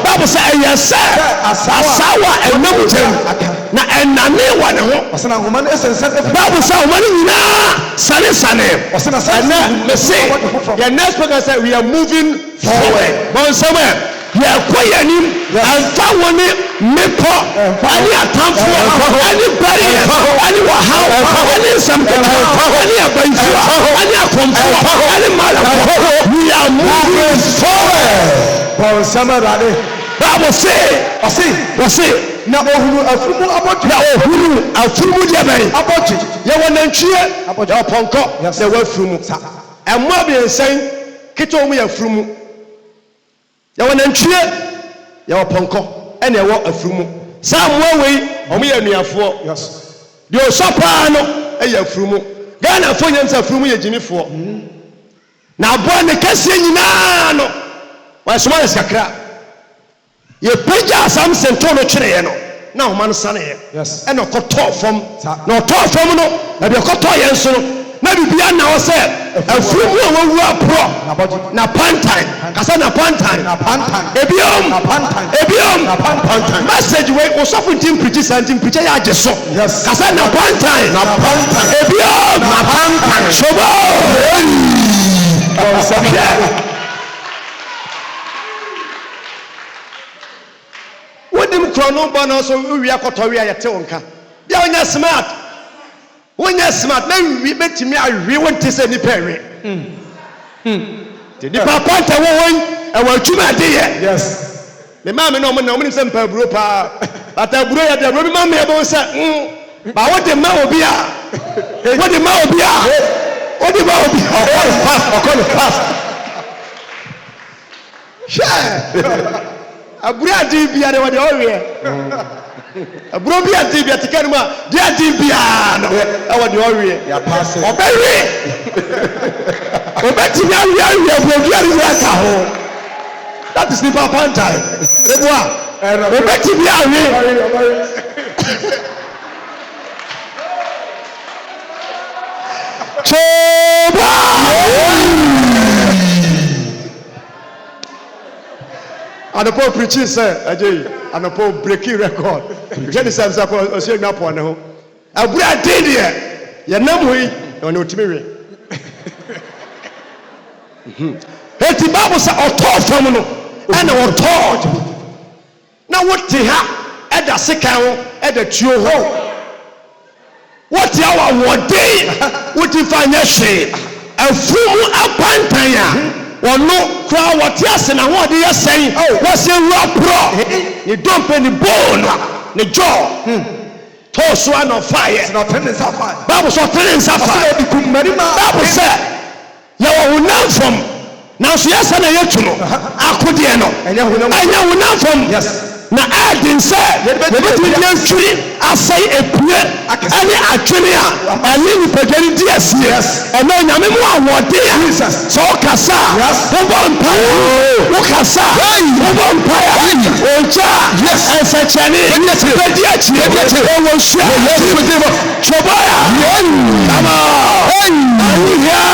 S2: Bible says, yes, sir. Asawa and Mountain. And Nane one. Bible says, Sunny. The next person said, we are moving forward. But somewhere. Yeah, quiet him and found Mipo, any attempt for any barrier, any how, any something, any any matter. We are moving forward. Bible say, now Yawa nantwie yawa ponko ene yawo afurumu samwe wei omo ya nuafo yes de osopa no eya afurumu Ghana fo nyamsa afurumu ye jimifo na abo ne kase nyina no wa soma ya sakra ye peja asam sento no twere ye no na ho man sane ye yes ene okoto fom na oto no na de okoto ye nso no na bibia na wo se afurumu a wawu apro na pantan kasa na pantan ebiom message we o so for team preach something preach ya ajeso kasa na pantan ebiom na pantan sobo wodim krono ba na so wi akoto wi ayete wonka bia onya smart when you're smart, then we met me. I want to say, Nipper. The Papa, I want to my dear. Yes. The mamma no one knows some Pabropa, but I brought the Roman mammy about say, but what the man will be? What the man will be? What the man will be? Call it fast. Sure. I brought the beer over the area. A brobia tibia tikanuma dia tibia no awo de owie ya pass obewe obetimi awie brobia ri ka ho that is nipa pantai eboa obetimi awie choba and the Pope preaching say ajay and the Pope breaking record get the same so say na po ne ho abura dey there ye nam ho yi on otimi we eti Bible say otor fam no and otor na wote ha e da sekan ho e da tuo ho wote awa wode wote fanya hwe afumu apantan ya Ono kra watiase na ho de yesen wase wapro ni dompe ni bone ni jaw toso an fire na fenin fire Bible so fenin fire Bible say ya wo nam from na so yesa na yetu no akode no enya wo nam from yes na adin say webetu dia ntwi asai epue ani atwene a ani ni pagani dias eno nyame mu awode a so kasa bomba wo kasa bomba oja yes esechani pedi achi wo shua chobaya come on yeah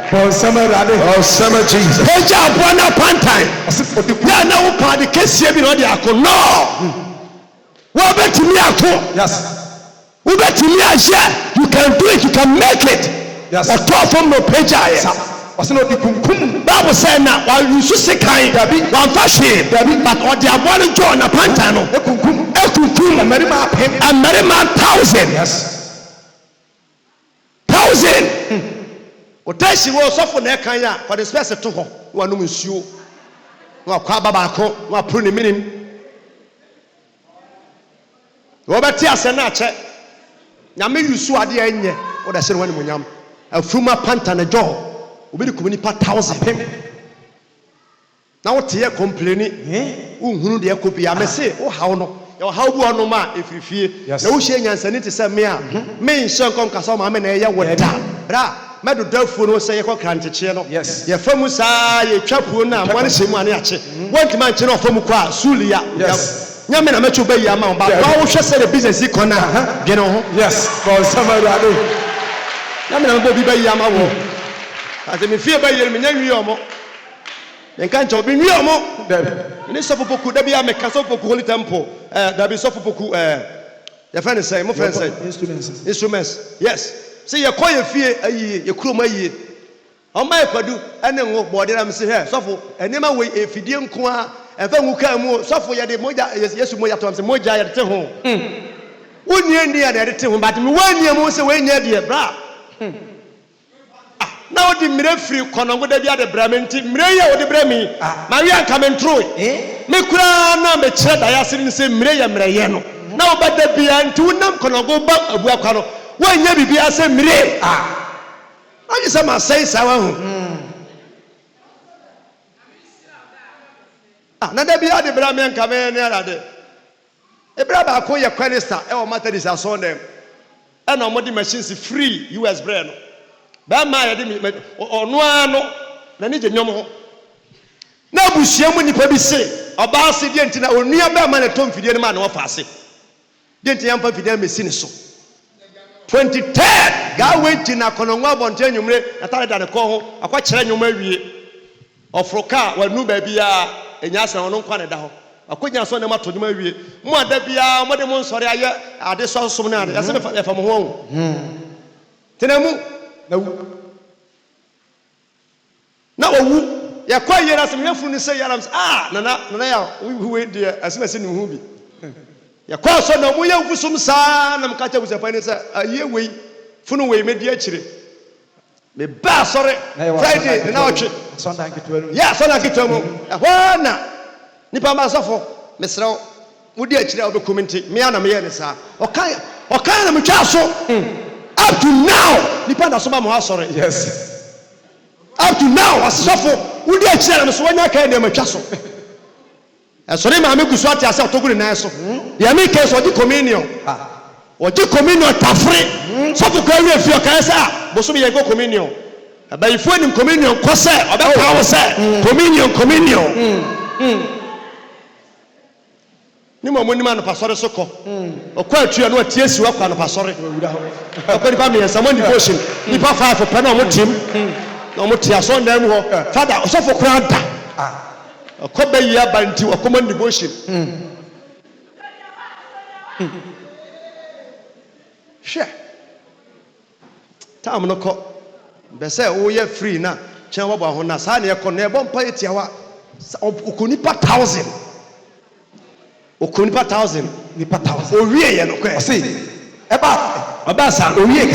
S2: for summer Jesus peja bona pantai ya na wo pa de kesie bi no de akono wo betimi akọ yes wo betimi ahye you can do it you can make it yes or talk from no peja ya wase no di kunkum Bible say na wa yusu sekan wa fashe but or de abone jo na pantai no ekunkum amerima 1000 yes 1000 Otashi wo sofo na ekan ya for the space to ho wa no nsuo wa kwa baba ko wa pro ne minim wo beti ase na ache nyame yusu ade enye wo da hye wani munyam afuma panta na jo obi de komuni pa 1000 na wo te ye complain unhunu de ekopia me se wo hawo no yo hawo bu ono ma efirifie na wo hye nyansani te se me a me nhyɛ nkom kasa ma me na ye woda bra medo dafuo no say yekọ kranteche no yes ye famu saa ye twapuo na amwane hyemu ane ache wonti man che no famu kwa sulia yes nyame na mecho bayi ama ba wo hwe se the business ikona gene ho yes for somebody
S1: na me na bo bi ba yi ama wo ate me fie ba yi me nya wi omo me kan cho bi wi omo ni sofopoku da bia me ka sofopoku holy temple da bi sofopoku ya fa ne say mo friend say instruments yes say ye koye fie ayi ye krom ayi o mai kwadu ene ngo bode na me say he sofo enema we efidie nko a efa nguka mu sofo ye de moja yesu moja to am say moja ye de te ho woni ndi ya de te ho but me wani mu say we nya de bra na odi mire free konongo da bia de bra menti mire ye odi bra mi ma wi anka me ntro me kura na me kire da ya siri ni say mire ye mire ye no na obada bia nti wonam konongo ba abu akwa no wanya bibia say mire ayi say ma say sawa hu na da bia de bra me anka me ne ara de e bra ba ko ye kwalista e o Methodist aso dem e na mo di machines free US bra no ba ma ya de ono ano na ni je nyom ho na abusia mu nipa bi se oba se de ntina onua ba ma na tom fidie ne ma na wo fa ase de ntina mpa fidie me si ne so 23rd ga wenti na kononwa bonte nwumre na tare da ne ko ho akwa kire nwuma wie ofroka wanu ba bia enya asa ono nkwa ne da ho akonya so ne mato nwuma wie mu ada bia mo de mo nsore aye ade so som ne ade ya se me fa mo ho tenamu na owu ya kwa yera se me funu ni say yaram nana ya we de asimase ni hu bi ya kwa so na mu ya fusum sa na mka cha busafa ni say aye we funu we medi akire me ba sore Friday na oche
S2: Sunday kitwelu
S1: ya Sunday kitwelu wana nipa ma sofo mesrew mudi akire obekomenti me ana me ye ne sa okan na mtwa so up to now nipa da so ba mo ha sore
S2: yes
S1: up to now asofo wudi akire na so wanya kan dem atwa so sorry ma me gusu ati asa otoguru na so ya me ke so di communion di communion tafre so ko kwa wi fi o kan sa bo so me ye go communion ba ifu ni communion ko se obe ka wo se communion ni mo ni ma no pasore so ko o kwa atua no atie si wa kwa no pasore o ko ni pa me some devotion ni pa 5 pe na mo tim na mo tia so na mu ho father so for kra da ko ba yi abanti o common devotion share time no ko be say wo ye free na chen wo ba ho na sa na ye ko na e bo mpa etia wa okoni pa 1000 okoni pa 1000 ni pa 1000 o wie ye no ko e say e ba sa o wie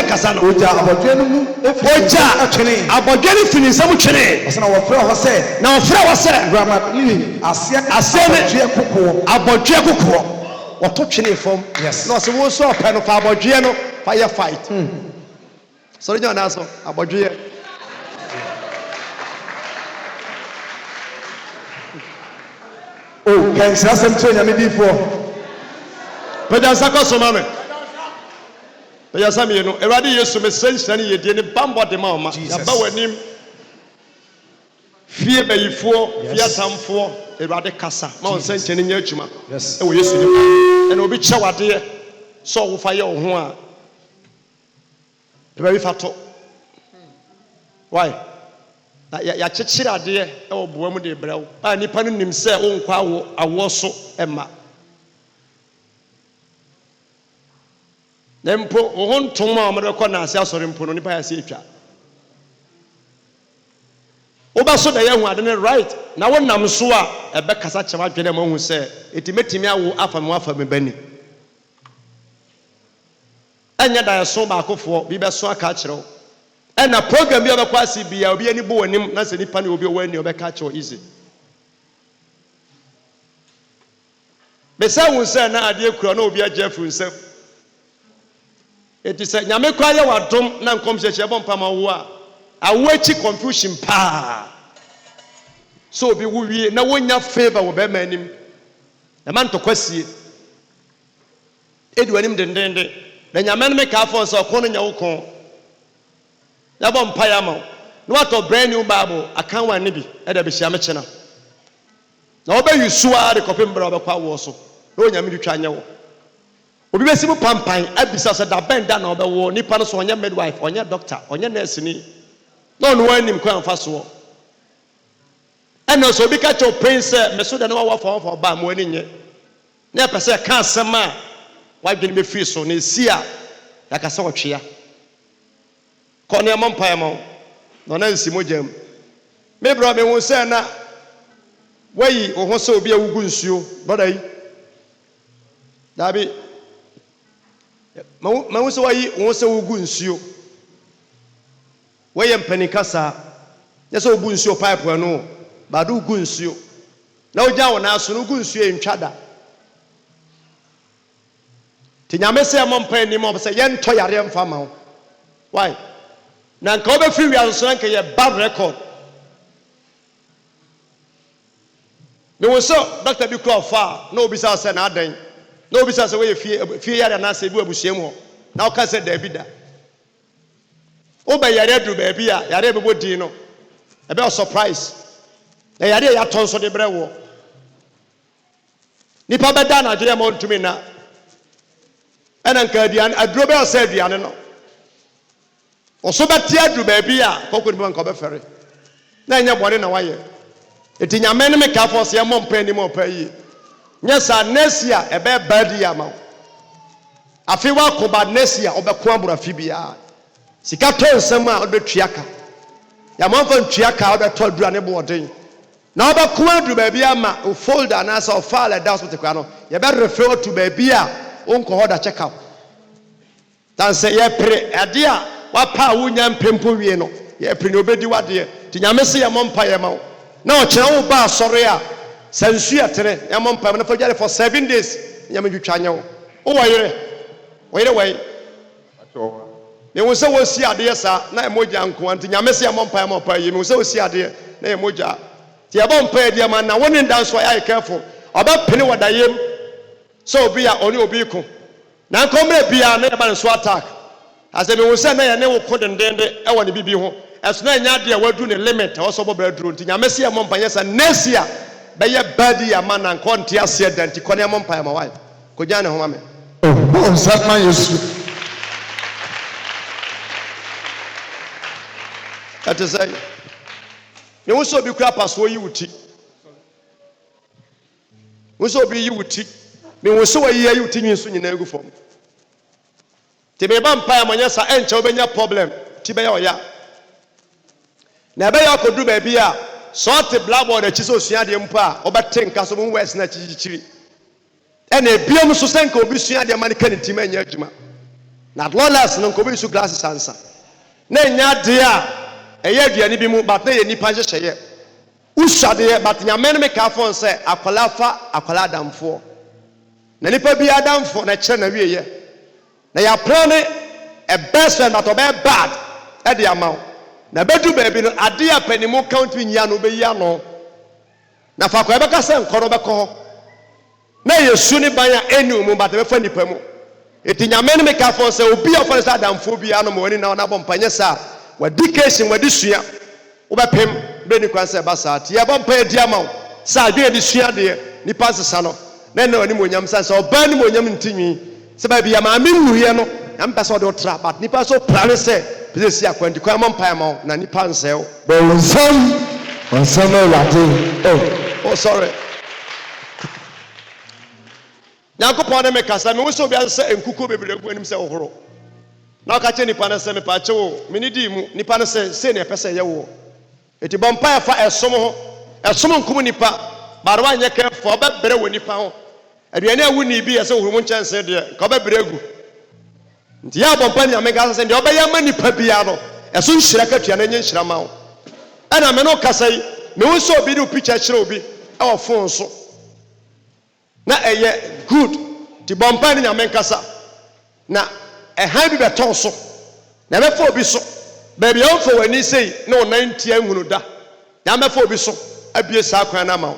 S1: kasa no oja abodwe no mu oja atwene abodwe ni fini nsam twene
S2: na wo frɛ ho sɛ grama ni ase ne
S1: abodwe kokoro woto twene fom no se wo so pa no fa abodwe no fire fight sorry jo na so abodwe
S2: kan sasem to nyame bifo
S1: peja sako so mame peja sami no erade yesu me senhyane yedie ne bambo de ma oma ya ba wanim fie bayifo fie atamfo erade kasa ma on senhyane nya adwuma e wo yesu ni e na obi kye wade so wo fa ye wo ho a be fato why ya kyekire ade e wo boa mu de brew a nipa no nim se wo nkwa awo so ema nempo wo ntom a mo ko na ase asore mpo no nipa ya se etwa oba so da ya hu ade ne right na wo nam so a ebe kasa kyema dwene mo hu se etimetimi awo afa me bani anya da so ba akofo bi be so aka kyerɛw na program bi obekwa asi bia obi ani bo wanim na se nipa ne obi owani obeka kyerɛw easy be sa hu se na ade ekura na obi agye afu nsam eti se nyame kwa ye wadom na nkom hyehye bo mpama wo a awachi confusion pa so obi wo wie na wonya favor wo be manim na man to kwasie edi wanim dendende na nyame no meka afọ so ko no nya wo kon ya bo mpa ya ma no wato brand new bible akan wan ne bi e da be hia me kyena na oba yusuwa de kopem bra obekwa wo so na onyame ditwa nya wo obi besi mu pampan abisa se da benda na obewo nipa no so onye midwife onye doctor onye nurse ni no no anim kwa mfa so eno so obi ka cho prince meso da na wa for ba mo ani nye na pese ka asema wa dwene be free so na si a ya ka se otwea ko ne mompa mo no na nsi mojam me bro me hu se na wayi wo ho se obi awugu nsuo brother yi dabi ma hu se wayi wo se wugu nsuo waye mpanikasa yesa obu nsuo pipe no ba do gu nsuo na ogya wo na aso no gu nsuo entwada tinyame se mo mpa ni mo se ye nto yare mfa ma wo why na nka obe free wi so nka ye bad record me wo so doctor bi kro fa na obi sa se na adan na obi sa se we fie yare na se bi abusuam ho na o ka se da bi da o ba yare du ba bi a yare be bodin no e be surprise na yare ya tonso de brewo nipa be da na je mo ntumi na ena nka aduan aduro be o se aduan no o so be tie adu ba bi a kokoni be nka be fere na nya bone na waye eti nyame ne me ka force ye mo mpa ni mo pa yi nya sa nesia e be bad ya ma afi wa ko bad nesia obeko abura fi bia sika to nsem a obetuaka ya mo fa ntuaka obeto adura ne boden na obeko adu ba bia ma o folder na sa o file da hospital kwa no ye be refer to ba bia onko hoda check up dan se ye pre ade a wa pa wunya mpempo wie no ye pre ne obedi wade ti nyame se ye mo mpa ye ma na o kire wo ba sori a sansu atere ye mo mpa na fa jare for 7 days nyame twitwa nya wo wo yere wai me wo se wo si ade sa na emoja nko anti nyame se ye mo mpa ye mo pa ye me wo se wo si ade na emoja ti ye bo mpa ye dia man na woni ndan so ya careful oba pene wadayem so obi a oni obi ko na nkomre bia na ye ba so attack ase me wo se na ye ne wo ko dendende e woni bibi ho eso na nya de wadu ne limit o so bo bra duro nti nyame se ye mo mpa ye sa nesia be ye badi ya man na nko nti ase danti ko ne mo mpa ye ma wai ko gya ne ho ma me
S2: oh satman yesu
S1: that is say me wo so bi kura paso yi wuti wo so bi yi wuti me wo so yi yi wuti nyin so nyina egu fom ti be ba mpa ya manya sa enche obenya problem ti be ya oya na be ya kodu ba bi a sort blackboard achi so sua de mpa obete nka so mo wes na chichichiri ena ebiom so senka obi sua de ma ne kan tim anya adwuma na lawless no ko bi su glasses ansa na nya de a eye aduane bi mu but na ye nipa hyehye usade but nyame ne me ka fon se akwala fa akwala adamfo na nipa bi adamfo na kire na wieye na ya plan a best friend that obey bad e de amaw na bedu baby no ade apanimu count nya no be ya no na fa kwa be ka se nkoro be ko na yesu ni ban ya enu mu but be fa nipa mu eti nyame ne me ka fon se obi ofo se adamfo bi ano mo wani na na bompanye sa wadication wadisua wo be pem be ni kwan se ba sa tie bompa edi amaw sa adwe di sua de nipa sesa no na na wani mo nyam sa se oba ni mo nyam ntinwi se ba bi ya ma mennuye no am pese do tra but nipa so plan se pese si akwanti kwa mo mpa ma na nipa nseo
S2: be onsam lade
S1: oh sorry Yakopon na me kasa me wo so bia se enkuko bebre gu anim se ohoro na ka che nipa na se me pa che wo me ni di mu nipa na se ne pese ye wo eti bompa fa esom ho esom nkum nipa barwa nya ka fo ba bere wo nipa ho aduane awu ni bi ye se ohuru mu nchanse de ka ba bere gu nti ya bompa ni amega se de obaya ma nipa bia no eso nhira ka tua na nya nhira ma ho ana me no kasa yi me wo so bi du picture kire obi e wo phone so na eye good ti bompa ni nyame nkasa na han bi beton so na me fo obi so ba bia on fo wani sei na o 90 anhunu da nyame fo obi so abie sa kwan na ma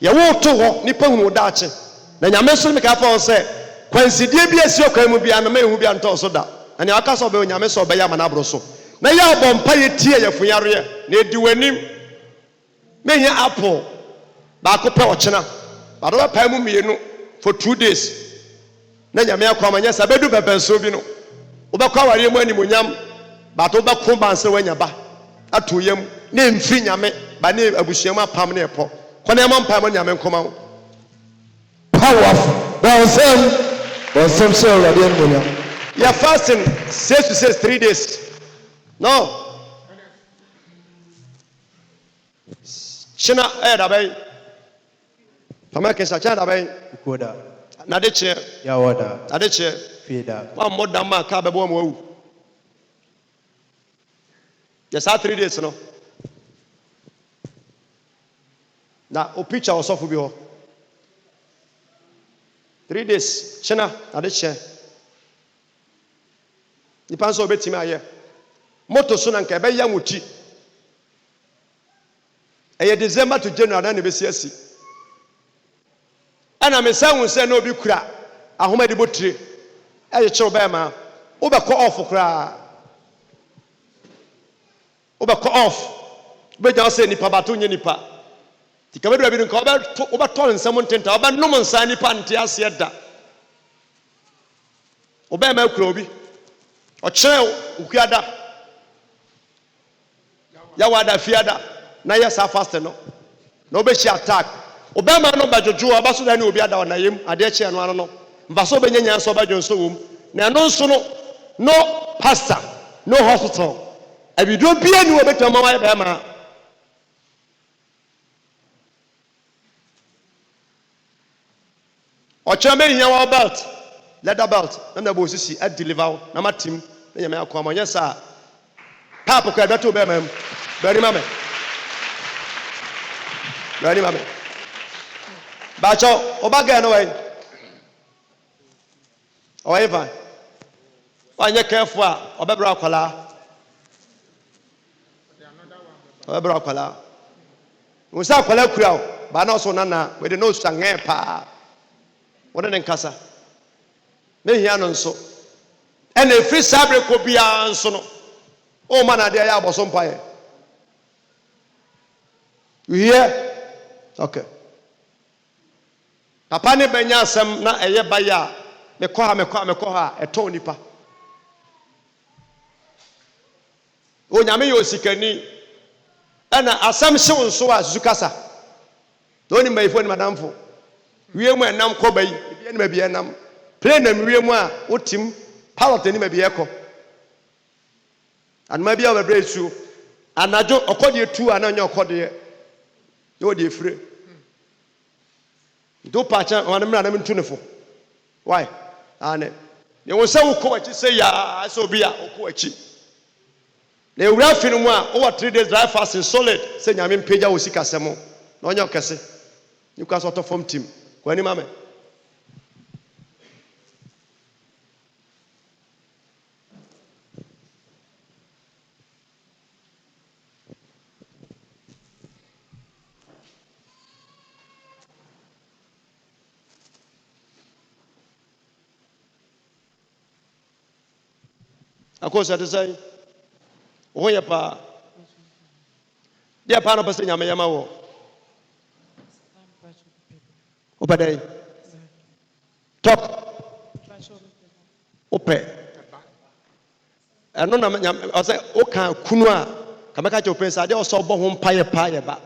S1: ye wo to ho nipa hunu da ache na nyame so me ka fa on se kwansidie bi esi okwan mu bia na me hu bia nto so da ani aka so be nyame so be ya ma na bro so na ya bompa ye tie ye funyare na edi wanim me nya apple ba ko pe o chena ba do pa mu mienu for 2 days na nyame akwamanya sa bedu pepenso bi no wobekwa aware mu animonyam ba to beko banse wanya ba ato yam ne mfiri nyame ba ne abusuam apam ne epo kone ma mpam nyame nkoma wo
S2: powerful bonsem so already animonyam
S1: ya fasting 6 to 6 3 days no china da bay fama kensa china da bay
S2: koda
S1: na de che
S2: ya wada
S1: na de che
S2: fida
S1: wa modam ma ka bebo mo awu ya sa 3 days no na o picture osofu bi ho 3 days china na de che ni panso obetima aye moto so na nka be ya muti eye December to January na be siasi ana me sanwu se na obi kura ahoma de botire eye che oba ma obekọ off kura obekọ off be ja se nipa bato nye nipa tikabedu abi nka oba to nsam ntenta oba nom nsa nipa nte ase da oba ma kura obi ochire ukuada ya wada fiada na yesa fast no na obechi attack obema no bajojo abaso da ne obi ada na yem ade che no ano no mfaso benyanya so bajonso wom na no nso no pastor no hospital abido bia ni obeto mama ya bema ochame hiya wa belt leather belt na bo sisi a deliver na matim na yame akwa anya sa pap ko adato bema bari mame Ready, mama. Bacho, obaga no way. Oh, Eva. Why you careful? Obebra kola. Obebra kola. Unsa kola kura, ba na so nana, we dey no sange pa. Wona den kasa. Me hia no nso. E na free sabre ko bia nso no. O man ade ya aboso mpae. You hear? Okay. Papa ne benya asem na eye baya mekọ ha eto nipa. O nyame yo sikani ana asem hye wonso a zukasa. Do ni mayfo ni madamfo. Wie mu enam kọ bayi, bia ni mabia enam. Play na wie mu a wotim pilot ni mabia ekọ. An mabia we bresu. Anajo okode tu ana nya okode yo de free do pacha wan mra na mentu ne fo why ane ye won se wo ko achi say ya so bia wo ko achi na ewura finu mu a over 3 days dry fasting solid say nyame mpagya wo sika semo na onye okese you can sort of form team ko ani mame akosa de sai o ya pa dia pa no pese nyame yama wo o badai talk ope eno na nyame o say o kan kunu a kameka che open sa de o so bo ho mpa ye ba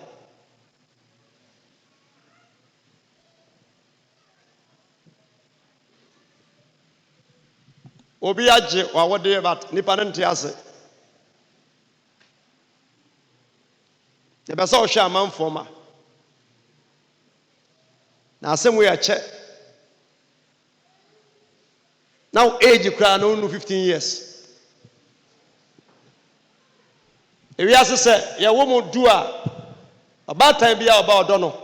S1: obi age wa wode bat nipa nte ase ebe so hwe amanfo ma na asem we ache now age kra no 15 years ewi ase se ye wo mo du a about time bia oba odo no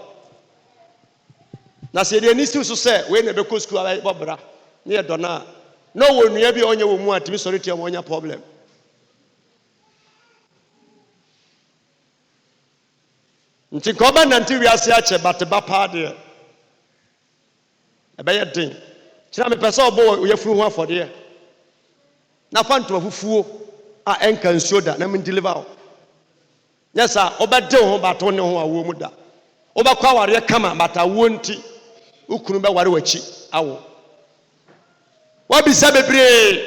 S1: na se de ni still so se we na be ko school aba bobra ne ye do na no wo nua bi onye wo mu atimi sorry tie onya problem nti ko ba nanti wi ase ache but ba pa de ebe ye den kira me pese obo ye furu ho afode na fanto afufuo a enka nsuo da na me deliver yes a obede ho bato ne ho awo mu da obakwa ware kama bata wo nti ukunu be ware wachi awo wabisa bebree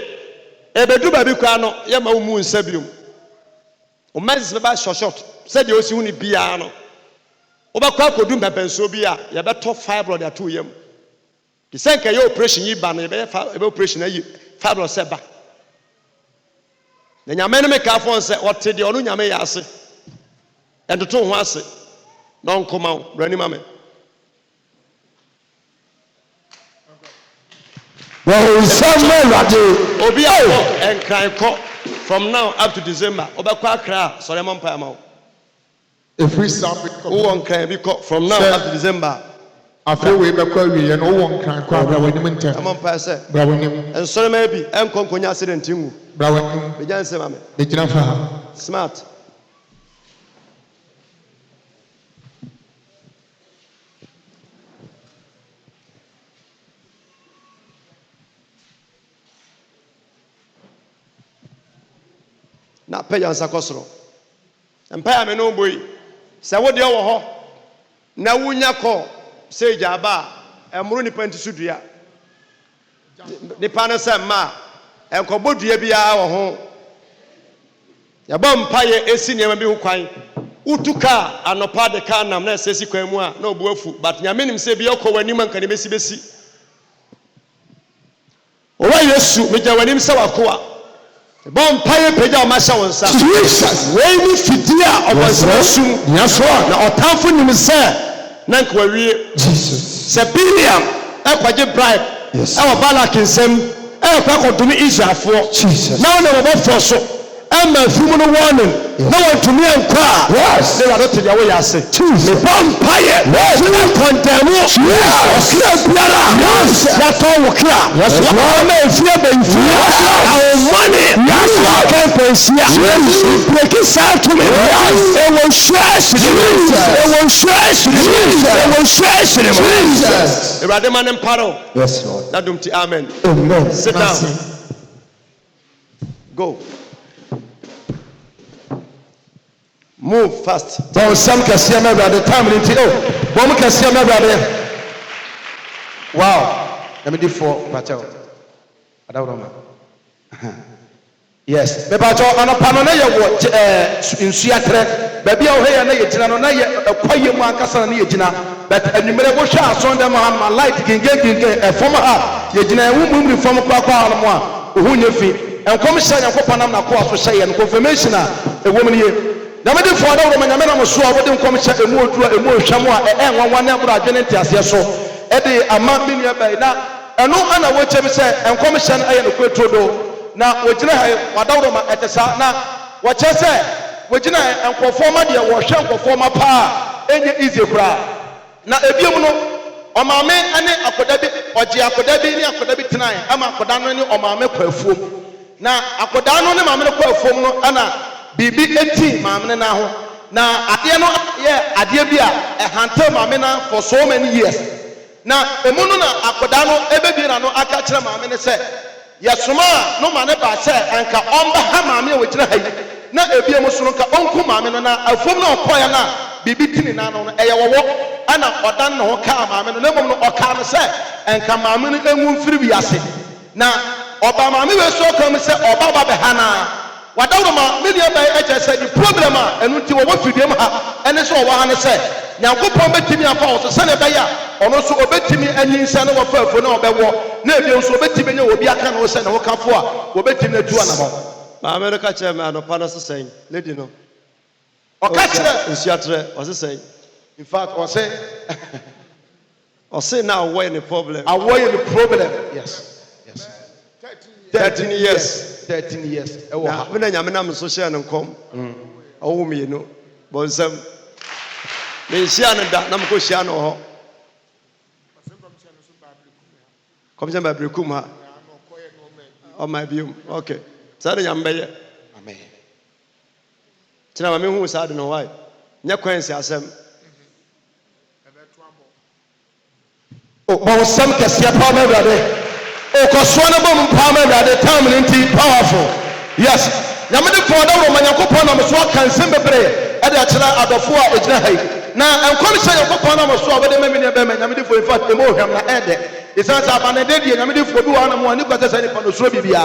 S1: ebedu ba bi kwa no ye ma wo mu nsa biom o mezi be ba short said you osi huni bia no wo ba kwa kodu mpepenso bi a ye be to fibroid ato yam the same ka ye operation yi ba no ye be operation ayi fibroid se ba na nyame no me ka fon se wote de onu nyame ya ase entoto ho ase na onkoma wo brani mame
S2: well some radio
S1: obi and cry from now up to December obekwa akra sore mo mpa ma
S3: if we stop
S1: who won cry bi from now up to December
S3: after we bekwa wi and who won cry kwa bra wani menta
S1: mo mpa se
S3: bra wani
S1: en sore ma bi en konkonya accident ngu
S3: bra wani
S1: be janse ma me
S3: de kina fa
S1: smart na pay yansa kosoro empire me no boy se wo de wo ho na wunya ko se jaba emuru ni panti sudua ni pana se ma enkobodua bia wo ho ya ba mpaye esi niam bi ho kwan utuka anopa de ka nam na sesi kwan mu a na obu afu but nyame nim se bia ko wani man kan besi o wa yesu me ja wani se wakoa bon paye peja o ma sha wonsa
S2: Jesus
S1: we ni fidia obonsum
S2: yes
S1: na otamfo nim se na nka wawie
S2: Jesus
S1: se Biliam e kwaje bribe
S2: yes
S1: e wa Balak nsem e kwa kodumi Israelfo
S2: Jesus
S1: na wona wo bofo so e ma fumu no warning na wontumi ankwa
S2: yes
S1: ne wa dote dia wo yase
S2: Jesus
S1: bon paye
S2: yes
S1: na condemn
S2: yes
S1: okra biara
S2: yes
S1: ya to wo kra
S2: yes
S1: wa ma efie be ifie our money yes can pensia break it out to me it will stress it will stress it will stress it
S2: Jesus
S1: Erade man emparo
S2: yes Lord
S1: dadumti amen
S2: amen
S1: sit down go move fast
S2: bon sam kasiya na brother time nti bom kasiya na brother wow let me do for pacho adawroma yes me pacho anapano na ye wo nsuatrɛ baabi a wo he ya na ye gyina no na ye kwaye mu ankasa na ye gyina but anumere bo hwa ason dem ha light gingen efom ha ye gyina ewu mumri fom kwa no mo a ohu nye fi enkom hya nyankopɔnam na ko aso hya ye no confirmation a ewom ne ye na me de fo adawroma nyame na mo so a wo de nkom hya emu odura emu ohwam a enwanwa na bra adwene ntiase so de ama minia bai na eno ana wo kyem sɛ enkom hya no aye no kwetodo na wogyina ha wadawroma etesa na wo kyɛ sɛ wogyina enkofo ma de wo hwɛ enkofo ma pa enye easy kura na ebiem no ɔmaame ane akoda bi ɔgye akoda bi ne akoda bi tenae ama akoda no ne ɔmaame kwafuom na akoda no ne maame no kwafuom no ana bibi enti maame na ho na adeɛ no yɛ adeɛ bi a ɛhantel maame na for so many years na emu no na akoda no ebebi na no aka kyerɛ maame ne sɛ yɛsoma a no ma ne ba sɛ anka ɔmba ha maame a wogyina ha yi na ebiem so no ka ɔnko maame no na afuom na ɔkɔɛ na bibi tini na no ɛyɛ wɔwɔ ana ɔdan ne ho kaa maame no na mmom no ɔkaa no sɛ anka maame no enwu mfiri wiase na ɔba maame wei so ɔka mu sɛ ɔba ba bɛha na wadawroma me nua bɛyɛ ɛkyɛ sɛ the problem a ɛno nti wɔwɔ fidiem ha ɛne sɛ ɔwɔ ha ne sɛ nyankopɔn bɛtumi afa wɔ so sɛne ɛbɛyɛ a ɔno nso ɔbɛtumi anyinsa ne wɔfa afuo na ɔbɛwɔ na ebien nso ɔbɛtumi anya obi aka ne wo sɛ ne ho kafo a wɔbɛtumi atu anamɔ
S1: maame no ka kyerɛ me anɔpa no sesɛn lady no
S2: ɔka kyerɛ
S1: nsuatrɛ ɔsesɛn
S2: in fact ɔsɛ
S1: ɔse na awɔ yɛ ne problem
S2: awɔ yɛ the problem yes
S1: 13 years
S2: 13 years ɛwɔ
S1: na
S2: ha
S1: me na nyame nam so hyɛ no nkɔm ɔwo mmienu bɔnsɛm menhyia no da na mekɔhyia no wɔ hɔ kɔmhyɛ baabrekum ha ɔma biom okay saa de nyame bɛyɛ
S2: amen
S1: kyerɛ ma mehu saa de no wae nyɛ kwan si asɛm
S2: bɔnsɛm kɛseɛ paa ma awurade ɔkɔsoa no bɔ mu paa ma awurade time no nti powerful yes nyame de fɔ dawroma nyankopɔn nam so aka nsɛm bebree ɛde akyerɛ adɔfo a ɛgyina ha yi na nkɔm hyɛ nyankopɔn nam so a wɔde ma me nua bɛma nyame de fɔ in fact ɛmu ohwam na ɛdɛ
S4: Esan sa abanede die nyame de fo bi wa na mo ani kwata sa ni pa no suro bibia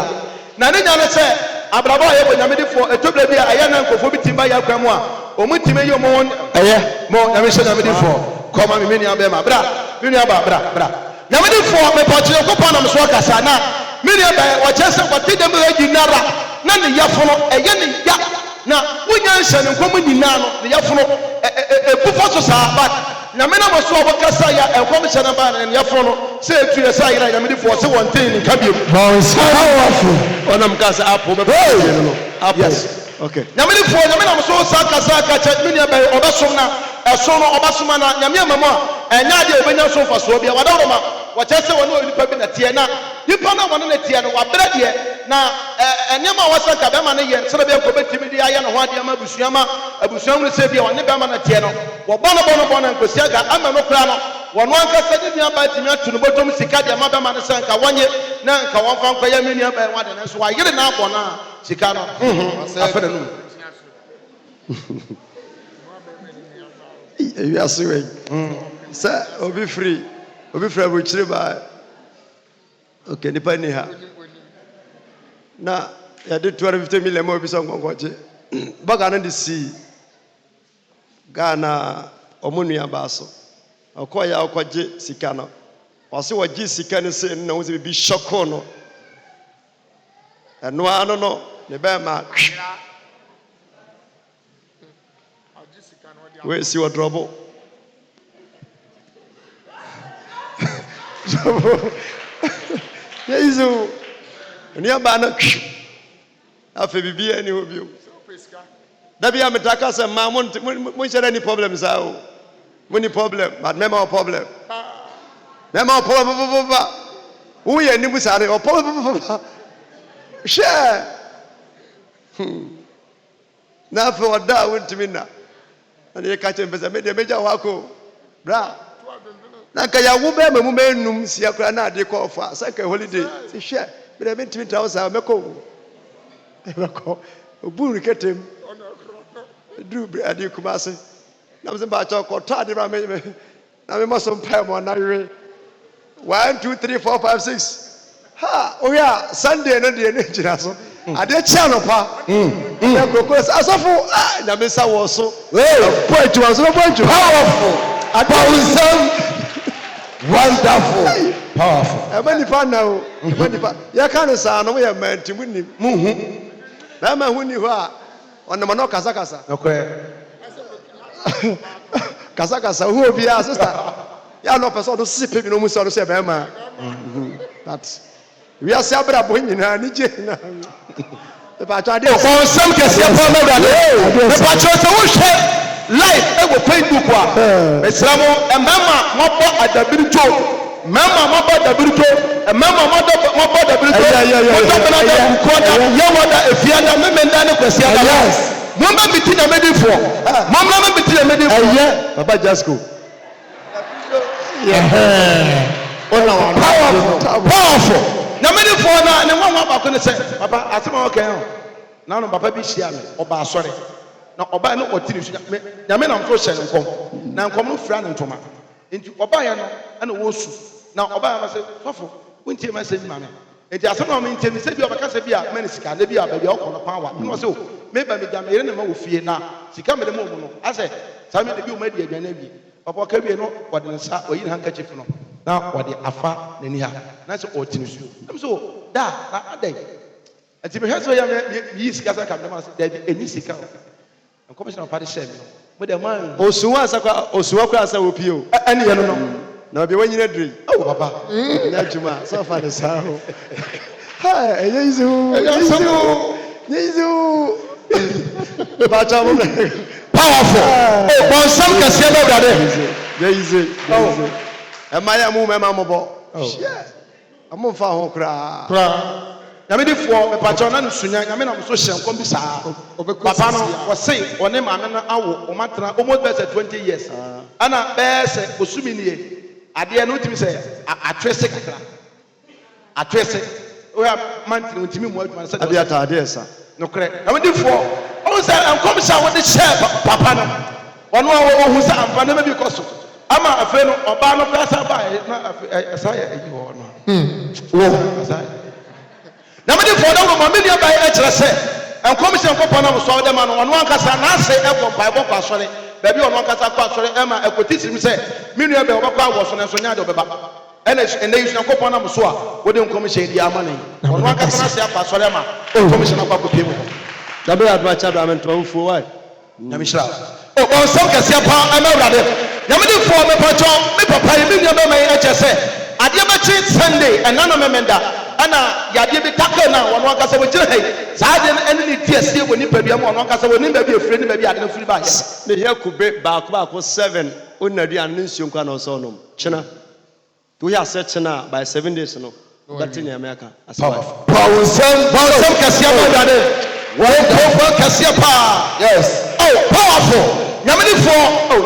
S4: na ne nya ne se abrabo aye bo nyame de fo etobla bi aye na nkofo bi timba ya kwa mu a omu time yo mo eye mo nyame se nyame de fo koma me ni aba ma bra me ni aba bra nyame de fo me pa chire ko pa na me so kasa na me ni aba wa chese ko te dem agi nara na ne yafo no eye ne ya na wonya nhyɛ ne nkomu nyinaa no ne yafo no ebufo so saa ba nyame na moso obokasa ya enkom hyɛ na ba ne yafo no sɛ etu yɛ saa yira nyame de fo sɛ wɔn ten ne ka bi
S2: powerful
S1: onam ka sɛ apo be no apo okay
S4: nyame de fo nyame na moso saa kasa ka kyɛ me ne ba obesom na ɛso no obasoma na nyame amamu a ɛnya de obenya so fa so bia wadawro ma wɔkyɛ sɛ wɔn no nipa bi na tie na nipa na wɔn na tie no wabrɛ deɛ na enema wasanka be ma ne ye sɛ be ko betimi de aye no ho ade ama abusuam no sɛ bia wɔn ne be ma na tie no wo bono nkosia ga ama no kra no wɔn ankasa de nua ba timi atu no botom sika de ama be ma ne sɛ nka wɔnye na nka wɔn fa nkɔ ya me nua ba wɔn de ne so wa yere na abɔ na sika no afɛn no
S1: you are sweet sir obi free abu chire ba okay nipa ni ha na ya de 250 million mo bi so nkonkoche baga no de si Ghana omunua ba so okoya okoje sika no wase woje sika ne se na wo se bi shoko no eno ano no ne be ma we si wo drobo Yesu ni abana afa bibia ni obio da bia metaka se ma mon share any problems ao money problem but memo problem who ye ni busare o problem share na fa wada wontimi na ani ka che mpesa me de meja wako bra na ka ya wo be mamu menum sia kra na ade ko fa sa ka holiday se hwe me de mentimi tawsa meko oburu ketem du bre ade kuma se na me ba cha ko ta ade ba me na me maso mpa mo na we 1 2 3 4 5 6 ha o ya Sunday no de ne jira so ade cha no pa na kokos asofo na me sa wo so point was so point powerful wonderful powerful emani pa now emani pa ya kan sa no ya mantimu ni muhu na ma hu ni ho a ona ma no kasa
S4: okay
S1: kasa hu obi a sister ya no person do sipe bi no mu so se be ma that we are sabra bo nyina ni je na e ba twa de
S4: ko sam kese pa ma bra e ba twa so wo hwe live e go Facebook wa eslamo emema mo bo adabirito mema mo bo adabirito emema mo bo adabirito mo to bana da ko da ye wada efiada memenda ne kwesi ada mo ma biti na medifo mo ma biti na medifo
S1: baba Jasco
S4: powerful na medifo na ne nwa ba ko ne se papa asema okay na no papa bi hia me oba asore na oba no otiri su nyame na mfo hye nkom na nkom no fra ne ntoma enti oba ya no ana wo su na oba ya se sofo wontie ma se nyame enti asem na o mentie mi se bi obaka se bi a mani sika na bi a ba bi okono pa wa no se o me ba mi da me yere ne ma wo fie na sika me de mo no ase sa me de bi o ma di adwana bi papa ka bi no wode nsa oyi handkerchief no na wode afa nani ha na se otiri su am so da na adai enti me hwe so ya me yi sika sa ka me ma se da bi eni sika o commissioner party share me mo de man
S1: osuwa kwa asa opio
S4: ani ye no
S1: na bi wanyina dri
S4: oh papa
S1: na juma so fa de sa ho ha eyizu ba ta mo
S4: powerful oh bon sam kase ba brother
S1: eyizu e ma ya mu me ma mo bo share amo fa ho kra nyame di fo me pacho na nsunya nyame na so hye nkom bi saa papa no wo sei one ma me na awo o matra almost be 20 years ana be se osumi nie ade no timi se atwese kakra atwese o ya mantri ntimi mu aduma se ade ata ade esa no kre nyame di fo o se nkom sa wo de hye papa no ono wo hu sa amfa na me bi koso
S4: ama afei no ɔbaa no kasa ba na ɛsa yɛ eyi wɔ no na mede fɔ dɔm ma mede ba ɛkyerɛ sɛ nkɔmhyɛ nkɔpɔ na so ɔde ma no ɔno ankasa na ase ɛbɔ mpaebɔ kɔ asɔre baabi ɔno ankasa kɔ asɔre ɛma ɛkɔti tirim sɛ me nua bɛ ɔbɛkɔ awɔ so na so nya de ɔbɛba ɛna ɛnɛ yi nkɔpɔ na so a wode nkɔmhyɛ di ama ne ɔno ankasa na ase akɔ asɔre ma nkɔmhyɛ na kɔ pie mu
S1: dabe adwa cha do amento fuo wai
S4: na me hyira ɔnsɛm kɛseɛ paa ɛma awurade nyamede fɔ me pɔtɔ me papa yi me nua bɛ ma yi ɛkyɛ sɛ adeɛ bɛkye Sunday ɛna no memenda ana yadeɛ bi taka na wɔn ankasa wɔgyina ha yi saa adeɛ no ɛne ne tie sie wɔ nipa bi mu wɔn ankasa wɔ ne baabi efiri ne baabi ade no firi ba yɛ
S1: me hia kube baako 7 onadu an nsuo nkwa na ɔsɔ nom kyena to yɛ asɛ kyena by 7 days no bɛte ne America asaba
S4: power some kɛseɛ ba awurade wɔn kɛseɛ paa yes oh powerful nyamedifoɔ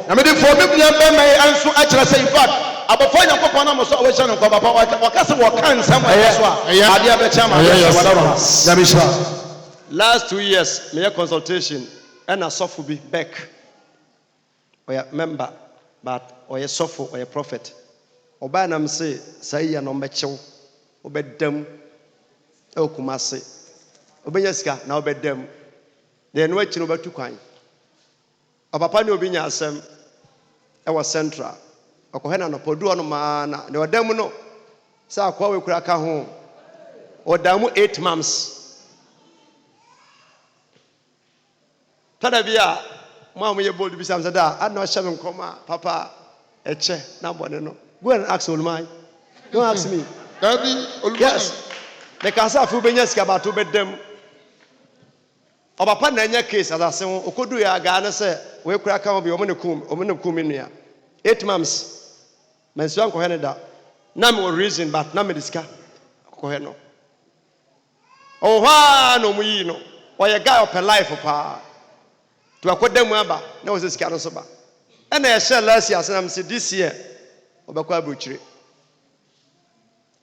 S4: nyamedifoɔ me bia bɛma yi anso akyerɛ sɛ in fact abɔfo nyankopɔn na mo so wɔhyɛ no nkɔ papa wɔka sɛ wɔka nsɛm ɛyɛ so a adeɛ bɛkyɛ ma nyamehira
S1: last 2 years meyɛ consultation ɛna sɔfo bi Beck ɔyɛ member but ɔyɛ sɔfo ɔyɛ prophet ɔbaa nam sɛ saa yɛ no ɔmbɛkyew ɔbɛdam ɛwɔ Kumase ɔbɛnya sika na ɔbɛdam deɛ no akyi no ɔbɛtu kwan ɔpapa ne obi nya asɛm ɛwɔ Central ɔkɔhɛ na nɔpɔdu ɔno maa na ne ɔda mu no sɛ akɔa wɔ kura ka ho ɔda mu 8 months tada bi a mo a mo yɛ bold bi sam sɛ da ana ɔhyɛ me nkɔm a papa ɛkyɛ na bɔne no go and ask Olumai don't ask me yes me ka sɛ afi wobɛnya sika bato bɛdam ɔpapa na ɛnyɛ case asase ho ɔkɔdu yɛ agaa ne sɛ wɔyɛ kura ka ho bi ɔmo ne kum nua 8 months mensuan ko hene da na me reason but na me diska ko he no oh ha no mu yi no oye guy of life pa to akodam aba na wo sika no so ba e na ye share last year asem say this year obekwa abrochire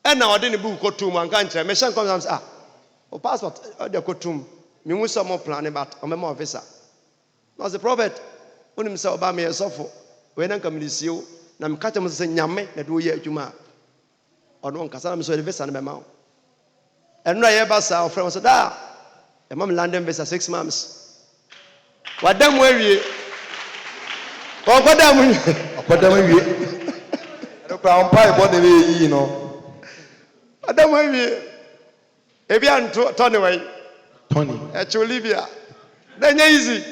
S1: e na ode ne bu kotum anka nkyere me hye nkom say o passport ode kotum me hu so mo plan but o me officer no the prophet onim say oba me yesofo we na nkamilisiu na mkata mo se nyame na do ye adwuma ono nkasa na me so visa na be ma eno ye ba sa ofre mo so da e mam London visa 6 months wadam awie okodam awie
S4: no kwa ompa e bo de yi no
S1: wadam awie e bia nto Tony wai
S4: Tony
S1: e che Olivia da nya easy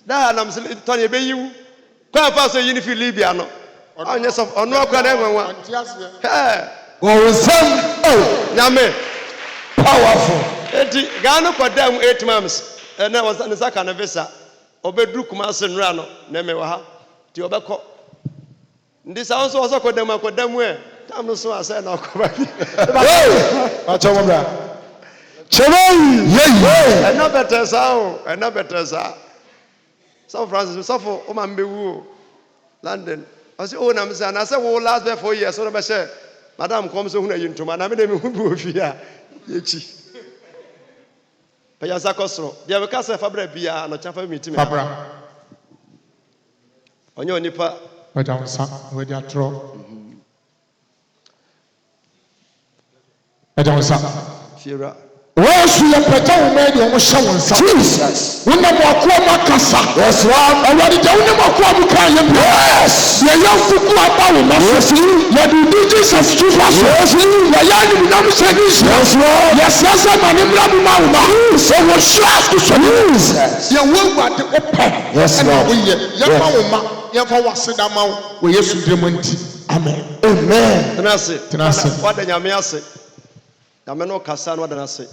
S1: da na me Tony be yiwu kwa fa so yin fi Libya no onye so ono akwa na enwanwa
S2: wɔnsɛm
S1: nyame
S2: powerful
S1: enti gano kodam 8 months na wasa ne saka na visa obedru Kumase nra no na me wa ha ti obekɔ ndi sa so so kodam e tam no so asa na okoba bi
S4: acho mo bra
S2: kyerɛyi yɛyi
S1: ɛna better sa South Francis suffer o man be wu London I say oh na me say na say wo last be 4 years so na be say madam come so hu na yintoma na me dem hu bi ofia yechi paya sakosro dia we ka say fabra bia no chafa meeting
S3: Fabra.
S1: onye onipa
S3: Madam Sa, we dey atro. Madam Sa.
S1: fiera
S2: wɔsu yɛ pɛgya wo ma de ɔmo hyɛ wo nsa Jesus wonam wakoa mu akasa yes awurade gya wonam wakoa mu kaa yɛ bia yes yɛyɛ mfuku aba wo ma so yɛde di Jesus tufa so yɛyɛ animonyam hyɛ ne nhyira yɛsrɛ sɛ ma ne mmra mu ma wo ma sɛ wɔhyɛ asosɔne
S3: Yɛwɔ Awurade wopɛ ɛna woyɛ yɛfa wo ma yɛfa w'aseda ma wo wɔ Yesu din mu nti amen
S2: amen
S1: tenase
S3: Tenase.
S1: wada nyame ase nyame no kasa no wada nase